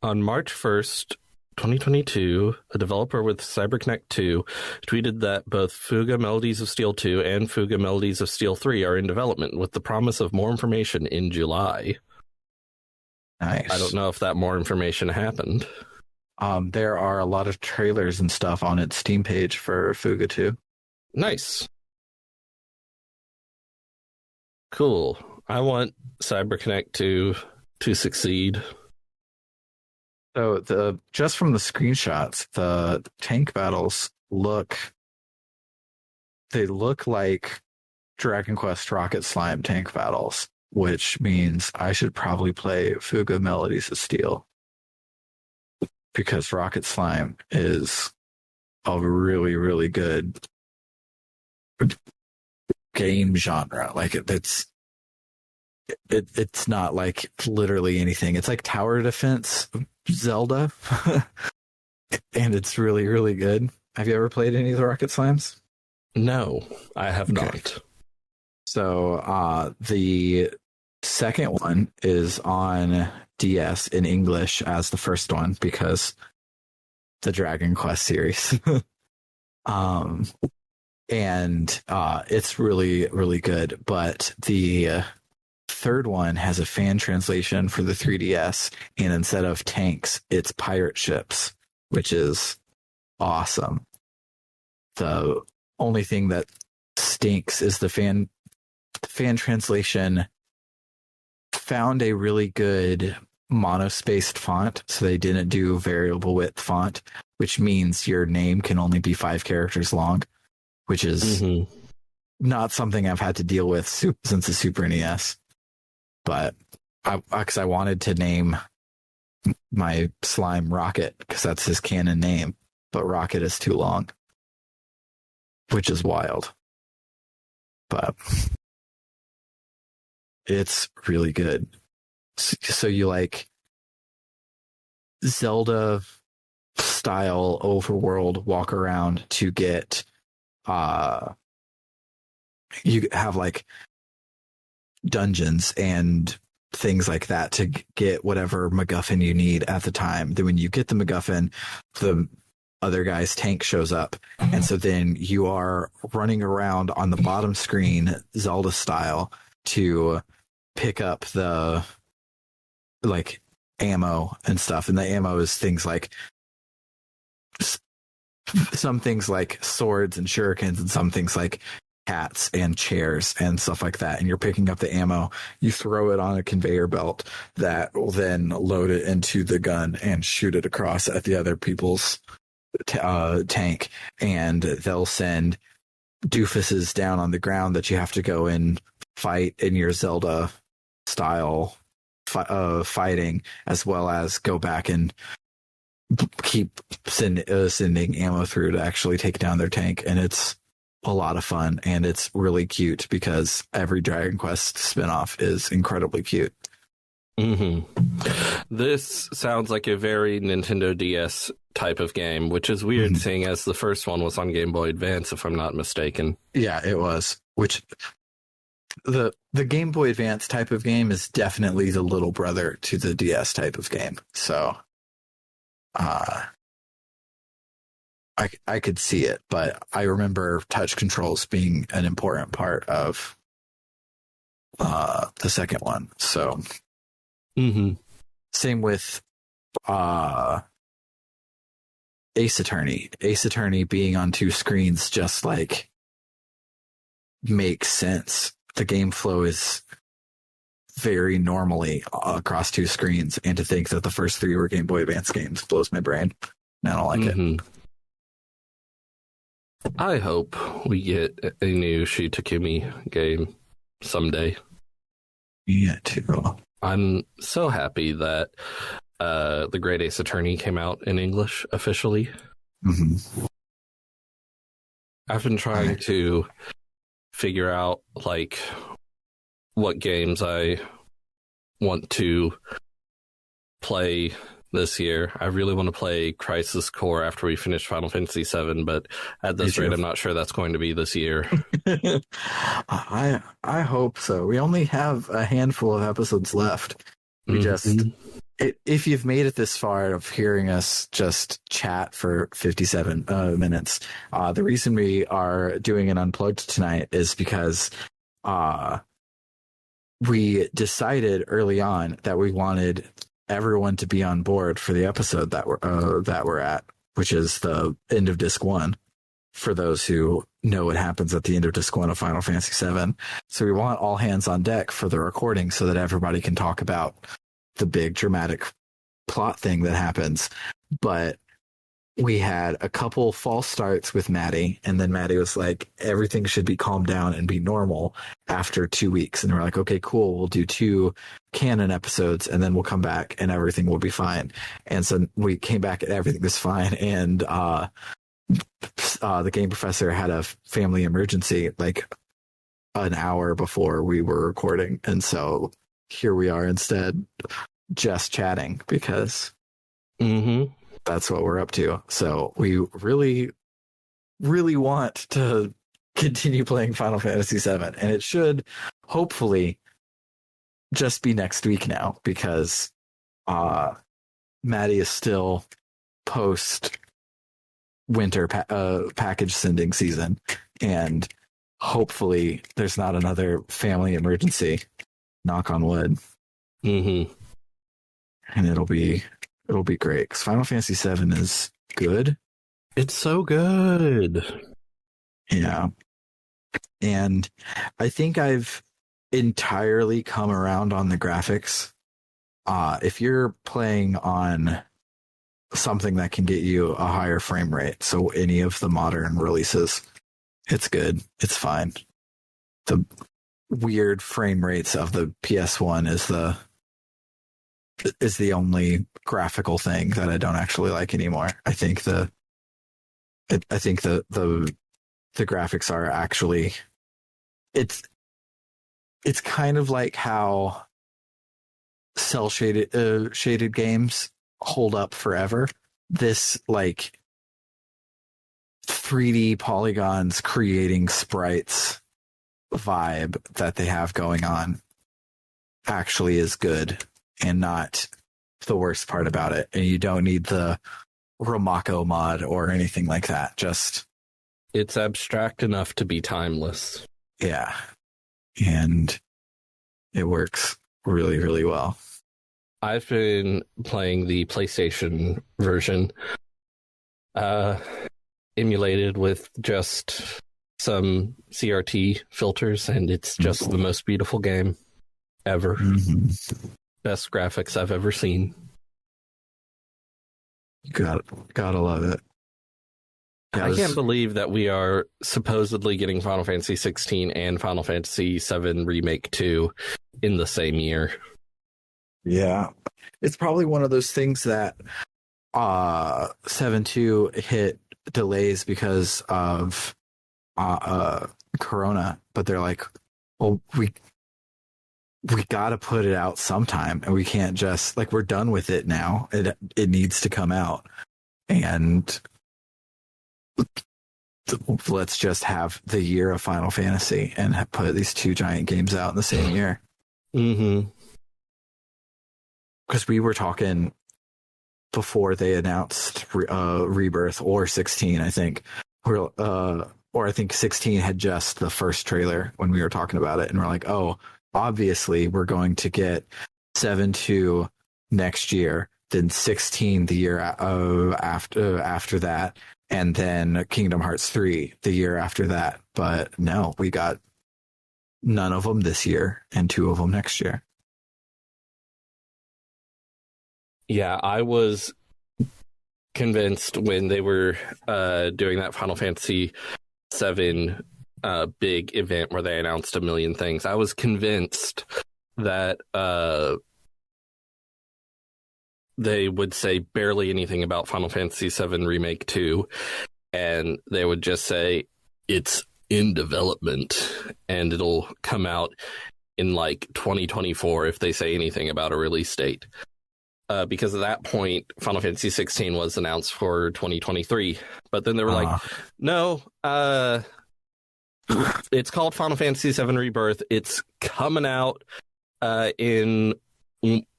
On March 1st, 2022, a developer with CyberConnect 2 tweeted that both Fuga Melodies of Steel 2 and Fuga Melodies of Steel 3 are in development with the promise of more information in July. Nice. I don't know if that more information happened. There are a lot of trailers and stuff on its Steam page for Fuga 2. Nice. Cool. I want CyberConnect to succeed. So just from the screenshots, the tank battles look like Dragon Quest Rocket Slime tank battles, which means I should probably play Fuga Melodies of Steel, because Rocket Slime is a really, really good game genre. Like it's not like literally anything. It's like tower defense Zelda, and it's really, really good. Have you ever played any of the Rocket Slimes? No, I have not. So the second one is on DS in English as the first one because the Dragon Quest series. And it's really, really good. But the third one has a fan translation for the 3DS, and instead of tanks, it's pirate ships, which is awesome. The only thing that stinks is the fan translation found a really good monospaced font, so they didn't do variable width font, which means your name can only be 5 characters long, which is not something I've had to deal with since the Super NES. But because I wanted to name my slime Rocket, because that's his canon name, but Rocket is too long. which is wild. But it's really good. So you like Zelda style overworld walk around to get you have like dungeons and things like that to get whatever MacGuffin you need at the time. Then when you get the MacGuffin, the other guy's tank shows up, and so then you are running around on the bottom screen Zelda style to pick up the like ammo and stuff. And the ammo is things like some things like swords and shurikens, and some things like hats and chairs and stuff like that. And you're picking up the ammo, you throw it on a conveyor belt that will then load it into the gun and shoot it across at the other people's tank. And they'll send doofuses down on the ground that you have to go and fight in your Zelda style fighting, as well as go back and keep sending ammo through to actually take down their tank. And it's a lot of fun, and it's really cute because every Dragon Quest spinoff is incredibly cute. This sounds like a very Nintendo DS type of game, which is weird, seeing as the first one was on Game Boy Advance, if I'm not mistaken. Yeah, it was. Which the Game Boy Advance type of game is definitely the little brother to the DS type of game. So I could see it, but I remember touch controls being an important part of the second one. So same with Ace Attorney. Ace Attorney being on two screens just like makes sense. The game flow is very normally across two screens, and to think that the first three were Game Boy Advance games blows my brain. I don't like it. I hope we get a new Shi Takumi game someday. Yeah, too. I'm so happy that The Great Ace Attorney came out in English officially. I've been trying to figure out like what games I want to play this year. I really want to play Crisis Core after we finish Final Fantasy VII, but at this rate, I'm not sure that's going to be this year. I hope so. We only have a handful of episodes left. We if you've made it this far of hearing us just chat for 57 minutes, the reason we are doing an Unplugged tonight is because we decided early on that we wanted everyone to be on board for the episode that we're at, which is the end of Disc 1. For those who know what happens at the end of Disc 1 of Final Fantasy VII. So we want all hands on deck for the recording so that everybody can talk about the big dramatic plot thing that happens. But we had a couple false starts with Maddie, and then Maddie was like, everything should be calmed down and be normal after 2 weeks. And we're like, okay, cool. We'll do 2 canon episodes, and then we'll come back and everything will be fine. And so we came back and everything was fine. And the game professor had a family emergency like an hour before we were recording. And so here we are instead just chatting because that's what we're up to. So we really, really want to continue playing Final Fantasy VII. And it should hopefully just be next week now because Maddie is still post winter package sending season. And hopefully there's not another family emergency. Knock on wood. And it'll be great because Final Fantasy VII is good. It's so good. Yeah. And I think I've entirely come around on the graphics. If you're playing on something that can get you a higher frame rate, so any of the modern releases, it's good. It's fine. The weird frame rates of the PS1 is the only graphical thing that I don't actually like anymore. I think the the graphics are actually, it's kind of like how cell shaded games hold up forever. This like 3D polygons creating sprites vibe that they have going on actually is good and not the worst part about it. And you don't need the Ramako mod or anything like that. Just it's abstract enough to be timeless. Yeah. And it works really, really well. I've been playing the PlayStation version, emulated with just some CRT filters, and it's just the most beautiful game ever. Mm-hmm. Best graphics I've ever seen. Gotta love it. Yeah, I can't believe that we are supposedly getting Final Fantasy 16 and Final Fantasy 7 Remake 2 in the same year. Yeah. It's probably one of those things that 7.2 hit delays because of Corona, but they're like, well, we got to put it out sometime, and we can't just like, we're done with it now. It needs to come out, and let's just have the year of Final Fantasy and put these two giant games out in the same year. Mm-hmm. Because we were talking before they announced Rebirth or 16, I think, or I think 16 had just the first trailer when we were talking about it, and we're like, oh, obviously we're going to get 7.2 next year, then 16 the year after that, and then Kingdom Hearts 3 the year after that. But no, we got none of them this year and 2 of them next year. Yeah, I was convinced when they were doing that Final Fantasy 7 big event where they announced a million things. I was convinced that they would say barely anything about Final Fantasy 7 Remake 2, and they would just say it's in development and it'll come out in like 2024 if they say anything about a release date. Because at that point, Final Fantasy 16 was announced for 2023. But then they were like, no, it's called Final Fantasy 7 Rebirth. It's coming out in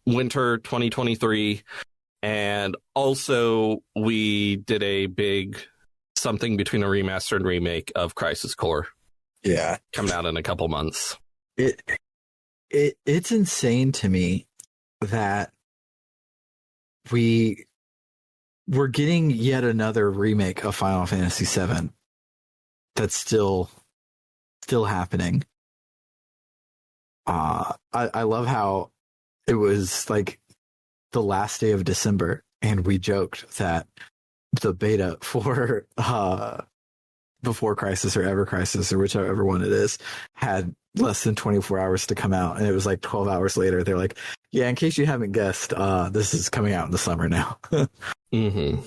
winter 2023. And also, we did a big something between a remaster and remake of Crisis Core. Yeah. Coming out in a couple months. It's insane to me that we're getting yet another remake of Final Fantasy VII that's still happening. I love how it was like the last day of December, and we joked that the beta for Before Crisis or Ever Crisis or whichever one it is had less than 24 hours to come out, and it was like 12 hours later they're like, yeah, in case you haven't guessed, this is coming out in the summer now. Mm-hmm.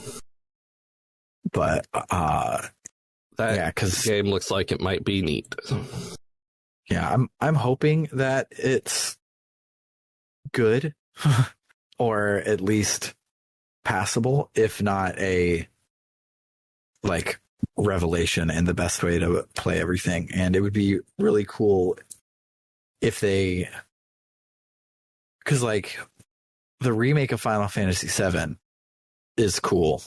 But because game looks like it might be neat. Yeah, I'm hoping that it's good or at least passable, if not a like revelation and the best way to play everything. And it would be really cool if they, because like the remake of Final Fantasy VII is cool,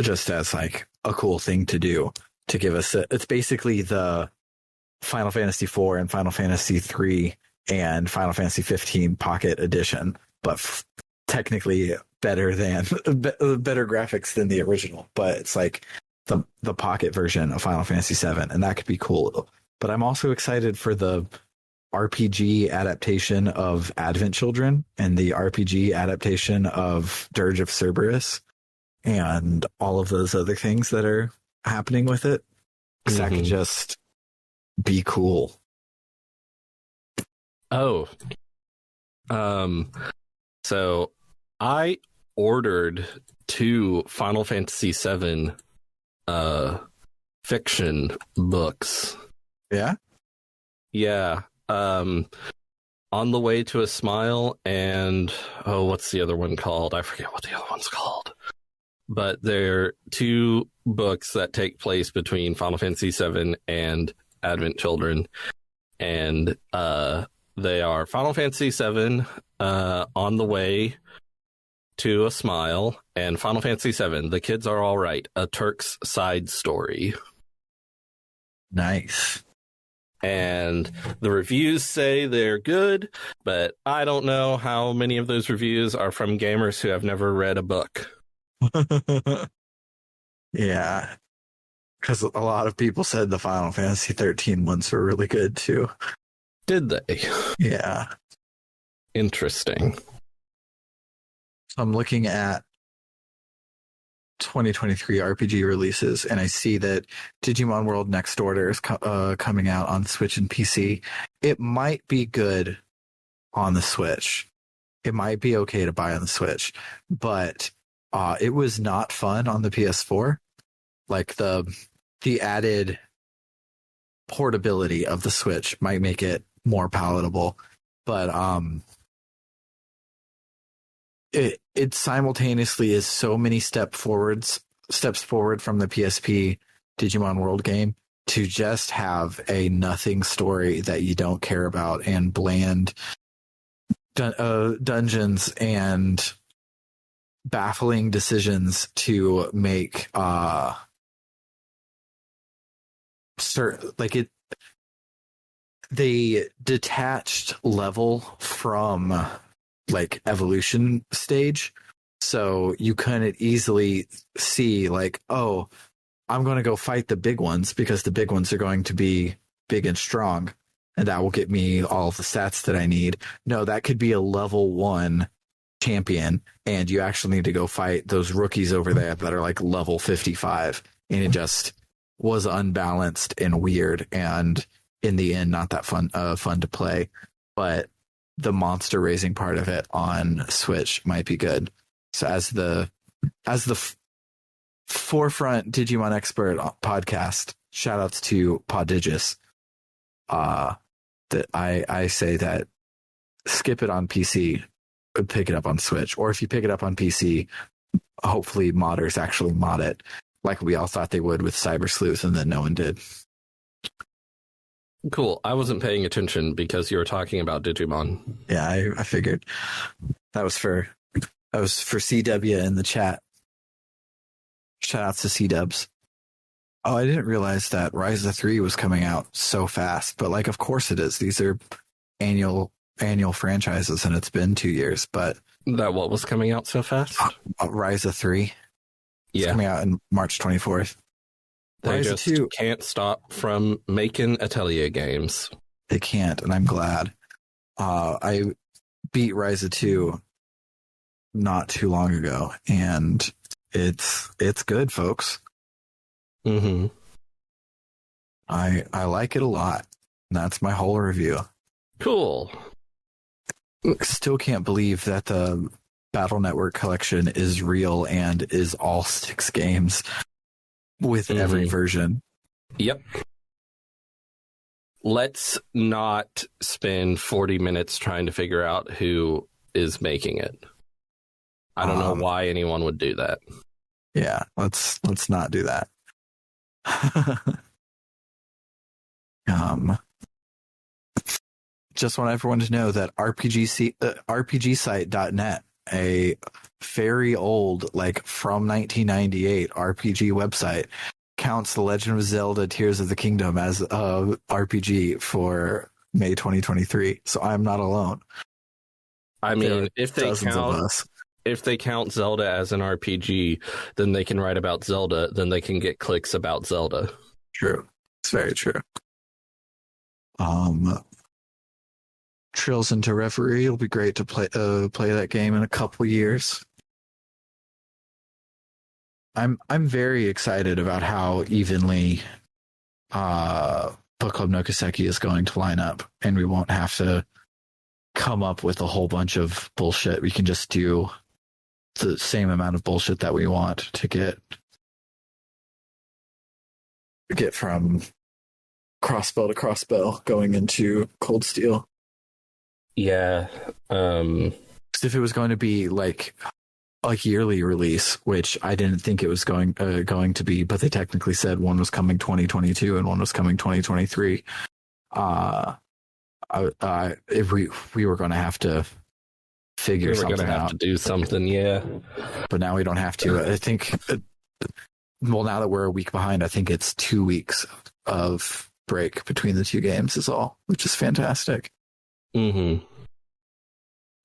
just as like a cool thing to do to give us it's basically the Final Fantasy IV and Final Fantasy III and Final Fantasy 15 Pocket Edition, but technically better graphics than the original. But it's like the pocket version of Final Fantasy VII, and that could be cool. But I'm also excited for the RPG adaptation of Advent Children and the RPG adaptation of Dirge of Cerberus and all of those other things that are happening with it. Because that could just be cool. Oh. So I ordered 2 Final Fantasy VII fiction books. Yeah? Yeah. On the Way to a Smile and, what's the other one called? I forget what the other one's called. But they're two books that take place between Final Fantasy VII and Advent Children. And they are Final Fantasy VII, On the Way to a Smile, and Final Fantasy VII, The Kids Are All Right, a Turk's Side Story. Nice. And the reviews say they're good, but I don't know how many of those reviews are from gamers who have never read a book. Yeah. Because a lot of people said the Final Fantasy 13 ones were really good too. Did they? Yeah. Interesting. So I'm looking at 2023 RPG releases, and I see that Digimon World Next Order is coming out on Switch and PC. It might be good on the Switch. It might be okay to buy on the Switch, but it was not fun on the PS4. Like the added portability of the Switch might make it more palatable, but it simultaneously is so many steps forward from the PSP Digimon World game to just have a nothing story that you don't care about and bland dungeons and baffling decisions to make they detached level from like evolution stage, so you couldn't easily see like, oh, I'm going to go fight the big ones because the big ones are going to be big and strong and that will get me all the stats that I need. No, that could be a level 1 champion and you actually need to go fight those rookies over there that are like level 55, and it just was unbalanced and weird, and in the end not that fun to play. But the monster raising part of it on Switch might be good. So as the forefront Digimon expert podcast, shout outs to Podigious, that I say that skip it on PC, pick it up on Switch, or if you pick it up on PC, hopefully modders actually mod it like we all thought they would with Cyber Sleuth, and then no one did. Cool. I wasn't paying attention because you were talking about Digimon. Yeah, I figured that was for CW in the chat. Shout outs to CWs. Oh, I didn't realize that Rise of 3 was coming out so fast, but like, of course it is. These are annual franchises, and it's been 2 years. But that what was coming out so fast? Rise of 3. It's yeah, coming out in March 24th. They just can't stop from making Atelier games. They can't, and I'm glad. I beat Rise of 2 not too long ago, and it's good, folks. Mm-hmm. I like it a lot. That's my whole review. Cool. Still can't believe that the Battle Network collection is real and is all 6 games with every version. Yep. Let's not spend 40 minutes trying to figure out who is making it. I don't know why anyone would do that. Yeah, let's not do that. Just want everyone to know that RPGsite.net, a very old, like from 1998 RPG website, counts The Legend of Zelda Tears of the Kingdom as a RPG for May 2023. So I'm not alone. I mean, if they count Zelda as an RPG, then they can write about Zelda, then they can get clicks about Zelda. True. It's very true. Trills into Reverie. It'll be great to play that game in a couple years. I'm very excited about how evenly Bookclub no Kiseki is going to line up, and we won't have to come up with a whole bunch of bullshit. We can just do the same amount of bullshit that we want to get get from crossbow to crossbow going into Cold Steel. Yeah. If it was going to be like a yearly release, which I didn't think it was going to be, but they technically said one was coming 2022 and one was coming 2023. If we were going to have to figure something out, have to do something, yeah. But now we don't have to. I think. Well, now that we're a week behind, I think it's 2 weeks of break between the two games is all, which is fantastic. Mm-hmm.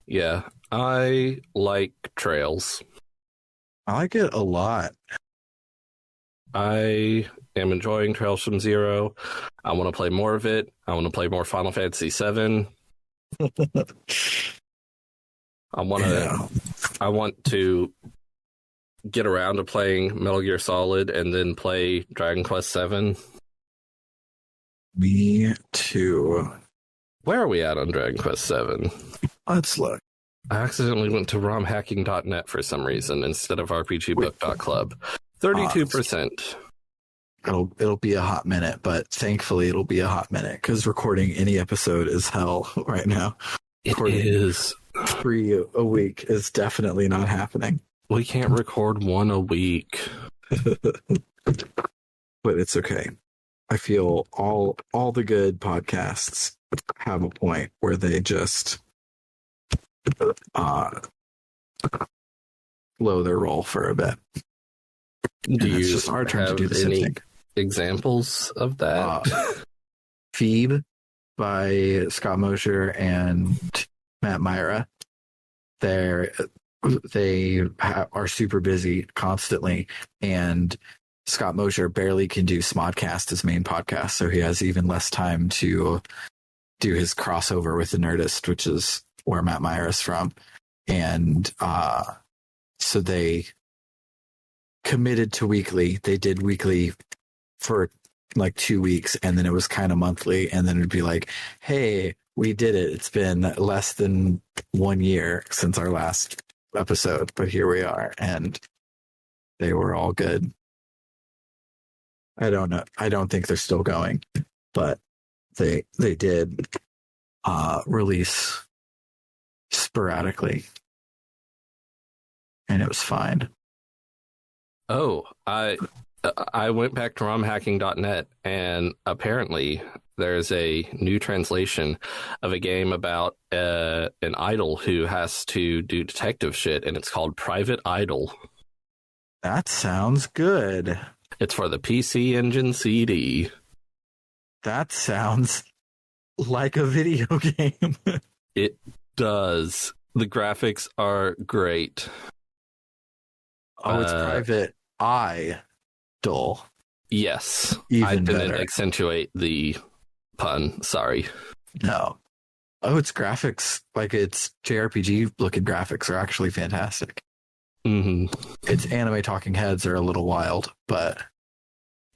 Yeah, I like Trails. I like it a lot. I am enjoying Trails from Zero. I want to play more of it. I want to play more Final Fantasy VII. I want to get around to playing Metal Gear Solid and then play Dragon Quest VII. Me too. Where are we at on Dragon Quest VII? Let's look. I accidentally went to romhacking.net for some reason instead of rpgbook.club. 32%. It'll be a hot minute, but thankfully it'll be a hot minute because recording any episode is hell right now. It is. 3 a week is definitely not happening. We can't record one a week. But it's okay. I feel all the good podcasts have a point where they just low their roll for a bit. Do you it's just our turn to do the any same thing. Examples of that? Feed by Scott Mosher and Matt Myra. They are super busy constantly, and Scott Mosher barely can do Smodcast, his main podcast, so he has even less time to do his crossover with the Nerdist, which is where Matt Myra is from. And so they committed to weekly. They did weekly for like 2 weeks, and then it was kind of monthly, and then it'd be like, hey, we did it. It's been less than 1 year since our last episode, but here we are, and they were all good. I don't know. I don't think they're still going, but they did release sporadically, and it was fine. Oh, I went back to romhacking.net, and apparently there's a new translation of a game about an idol who has to do detective shit, and it's called Private Idol. That sounds good. It's for the PC Engine CD. That sounds like a video game. It does. The graphics are great. Oh, it's Private Idol. Yes. Even I didn't better. accentuate the pun. Sorry. No. Oh, its graphics, like its JRPG looking graphics are actually fantastic. Mm-hmm. Its anime talking heads are a little wild, but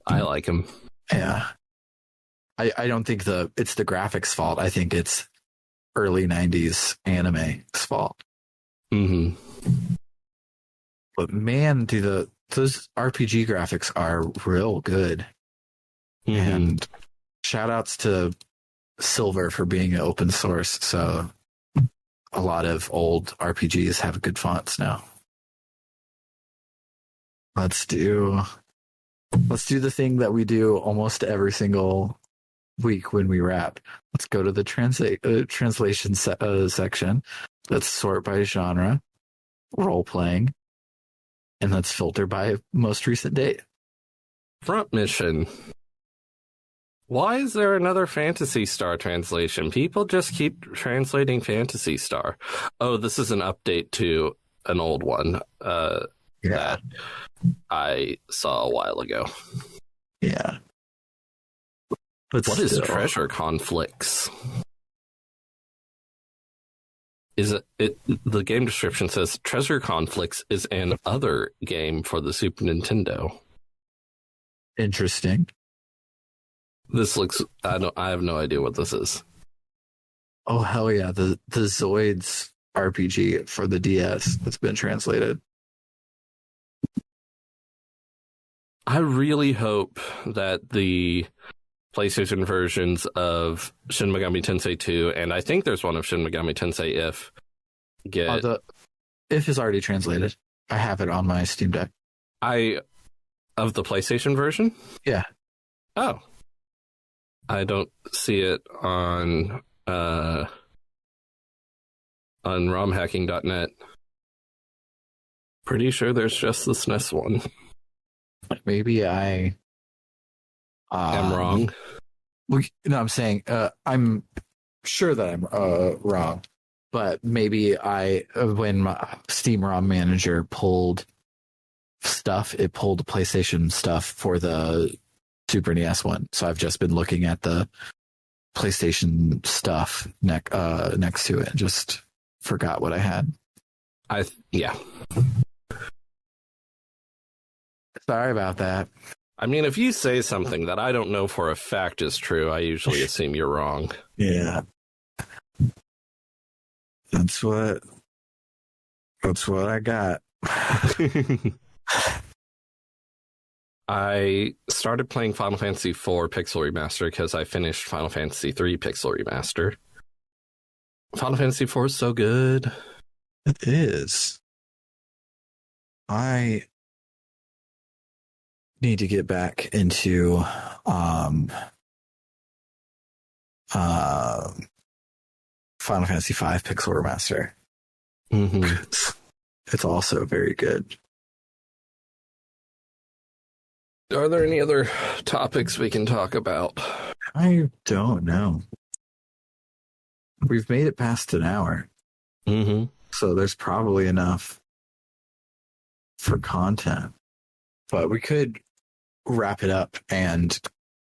I like them. Yeah. I don't think it's the graphics fault. I think it's early 90s anime's fault. Mm-hmm. But man, those RPG graphics are real good. Mm-hmm. And shout outs to Silver for being an open source. So a lot of old RPGs have good fonts now. Let's do the thing that we do almost every single week when we wrap. Let's go to the translation section. Let's sort by genre, role playing, and let's filter by most recent date. Front mission. Why is there another Phantasy Star translation? People just keep translating Phantasy Star. Oh, this is an update to an old one that I saw a while ago. Yeah. But what is Treasure Conflicts? Is it? The game description says Treasure Conflicts is an other game for the Super Nintendo. Interesting. This looks. I have no idea what this is. Oh hell yeah! The Zoids RPG for the DS that's been translated. I really hope that the PlayStation versions of Shin Megami Tensei 2, and I think there's one of Shin Megami Tensei If, get... The If is already translated. I have it on my Steam Deck. Of the PlayStation version? Yeah. Oh. I don't see it on romhacking.net. Pretty sure there's just the SNES one. Maybe I am wrong. Well, no, I'm saying I'm sure that I'm wrong, but maybe when my Steam ROM manager pulled stuff, it pulled the PlayStation stuff for the Super NES one. So I've just been looking at the PlayStation stuff next to it and just forgot what I had. Yeah. Sorry about that. I mean, if you say something that I don't know for a fact is true, I usually assume you're wrong. Yeah. That's what I got. I started playing Final Fantasy IV Pixel Remaster because I finished Final Fantasy III Pixel Remaster. Final Fantasy IV is so good. It is. I need to get back into Final Fantasy V Pixel Remaster. Mm-hmm. It's also very good. Are there any other topics we can talk about? I don't know. We've made it past an hour. Mm-hmm. So there's probably enough for content. But we could wrap it up and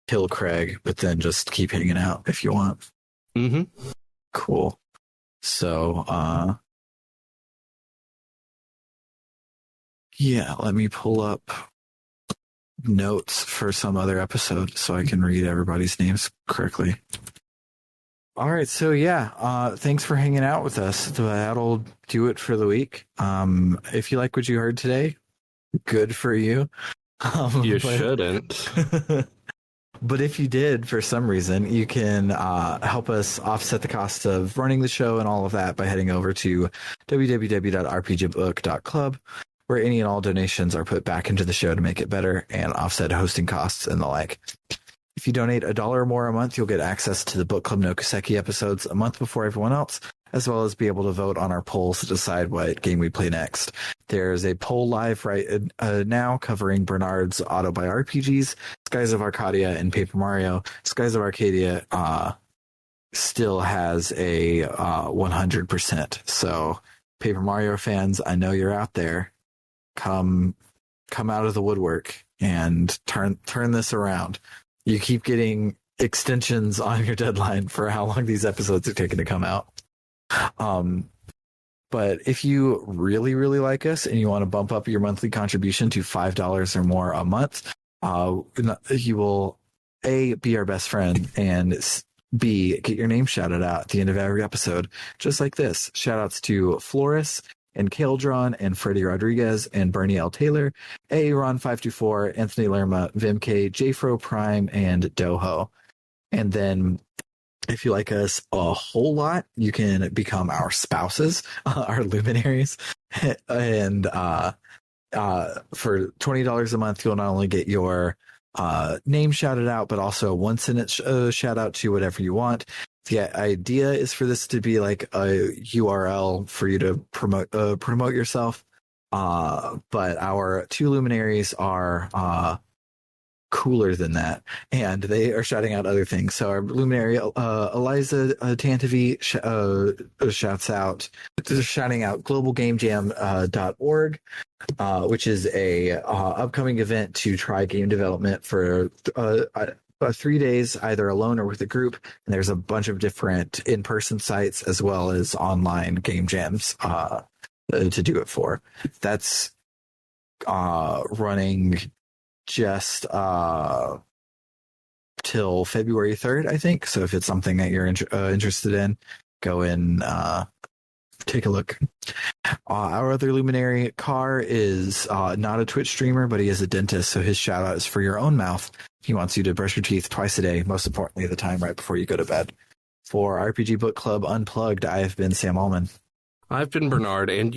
kill Craig, but then just keep hanging out if you want. Mm-hmm. Cool. So, yeah, let me pull up notes for some other episode so I can read everybody's names correctly. All right, so yeah, thanks for hanging out with us. That'll do it for the week. If you like what you heard today, good for you. You shouldn't. But if you did, for some reason, you can help us offset the cost of running the show and all of that by heading over to www.rpgbook.club, where any and all donations are put back into the show to make it better and offset hosting costs and the like. If you donate $1 or more a month, you'll get access to the Book Club no Kaseki episodes a month before everyone else, as well as be able to vote on our polls to decide what game we play next. There's a poll live right now covering Bernard's Auto by RPGs, Skies of Arcadia, and Paper Mario. Skies of Arcadia still has a 100%. So Paper Mario fans, I know you're out there. Come out of the woodwork and turn this around. You keep getting extensions on your deadline for how long these episodes are taking to come out. But if you really, really like us and you want to bump up your monthly contribution to $5 or more a month, you will A, be our best friend, and B, get your name shouted out at the end of every episode, just like this. Shout outs to Floris and Kaldron and Freddie Rodriguez and Bernie L. Taylor, Aaron524, Anthony Lerma, Vimk, Jfro Prime, and Doho. And then if you like us a whole lot, you can become our spouses, our luminaries. And for $20 a month, you'll not only get your name shouted out, but also a one-sentence shout out to whatever you want. The idea is for this to be like a URL for you to promote yourself. But our two luminaries are cooler than that, and they are shouting out other things. So our luminary Eliza Tantavi shouts out, shouting out globalgamejam.org, which is a upcoming event to try game development for 3 days, either alone or with a group. And there's a bunch of different in-person sites as well as online game jams to do it for. That's running just till February 3rd, I think. So if it's something that you're interested in, go and take a look. Our other luminary, Carr, is not a Twitch streamer, but he is a dentist, so his shout out is for your own mouth. He wants you to brush your teeth twice a day, most importantly, the time right before you go to bed. For RPG Book Club Unplugged, I have been Sam Allman. I've been Bernard, and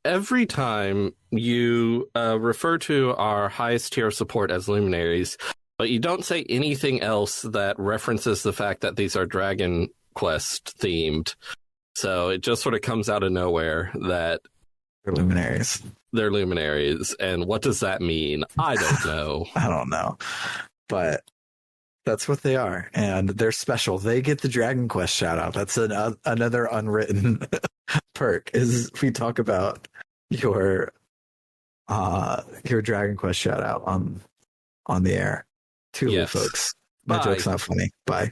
every time you refer to our highest tier of support as luminaries, but you don't say anything else that references the fact that these are Dragon Quest themed. So it just sort of comes out of nowhere that They're luminaries. They're luminaries. And what does that mean? I don't know. I don't know. But that's what they are. And they're special. They get the Dragon Quest shout out. That's another unwritten perk is we talk about your Dragon Quest shout out on the air. Too, yes. Folks. My joke's not funny. Bye.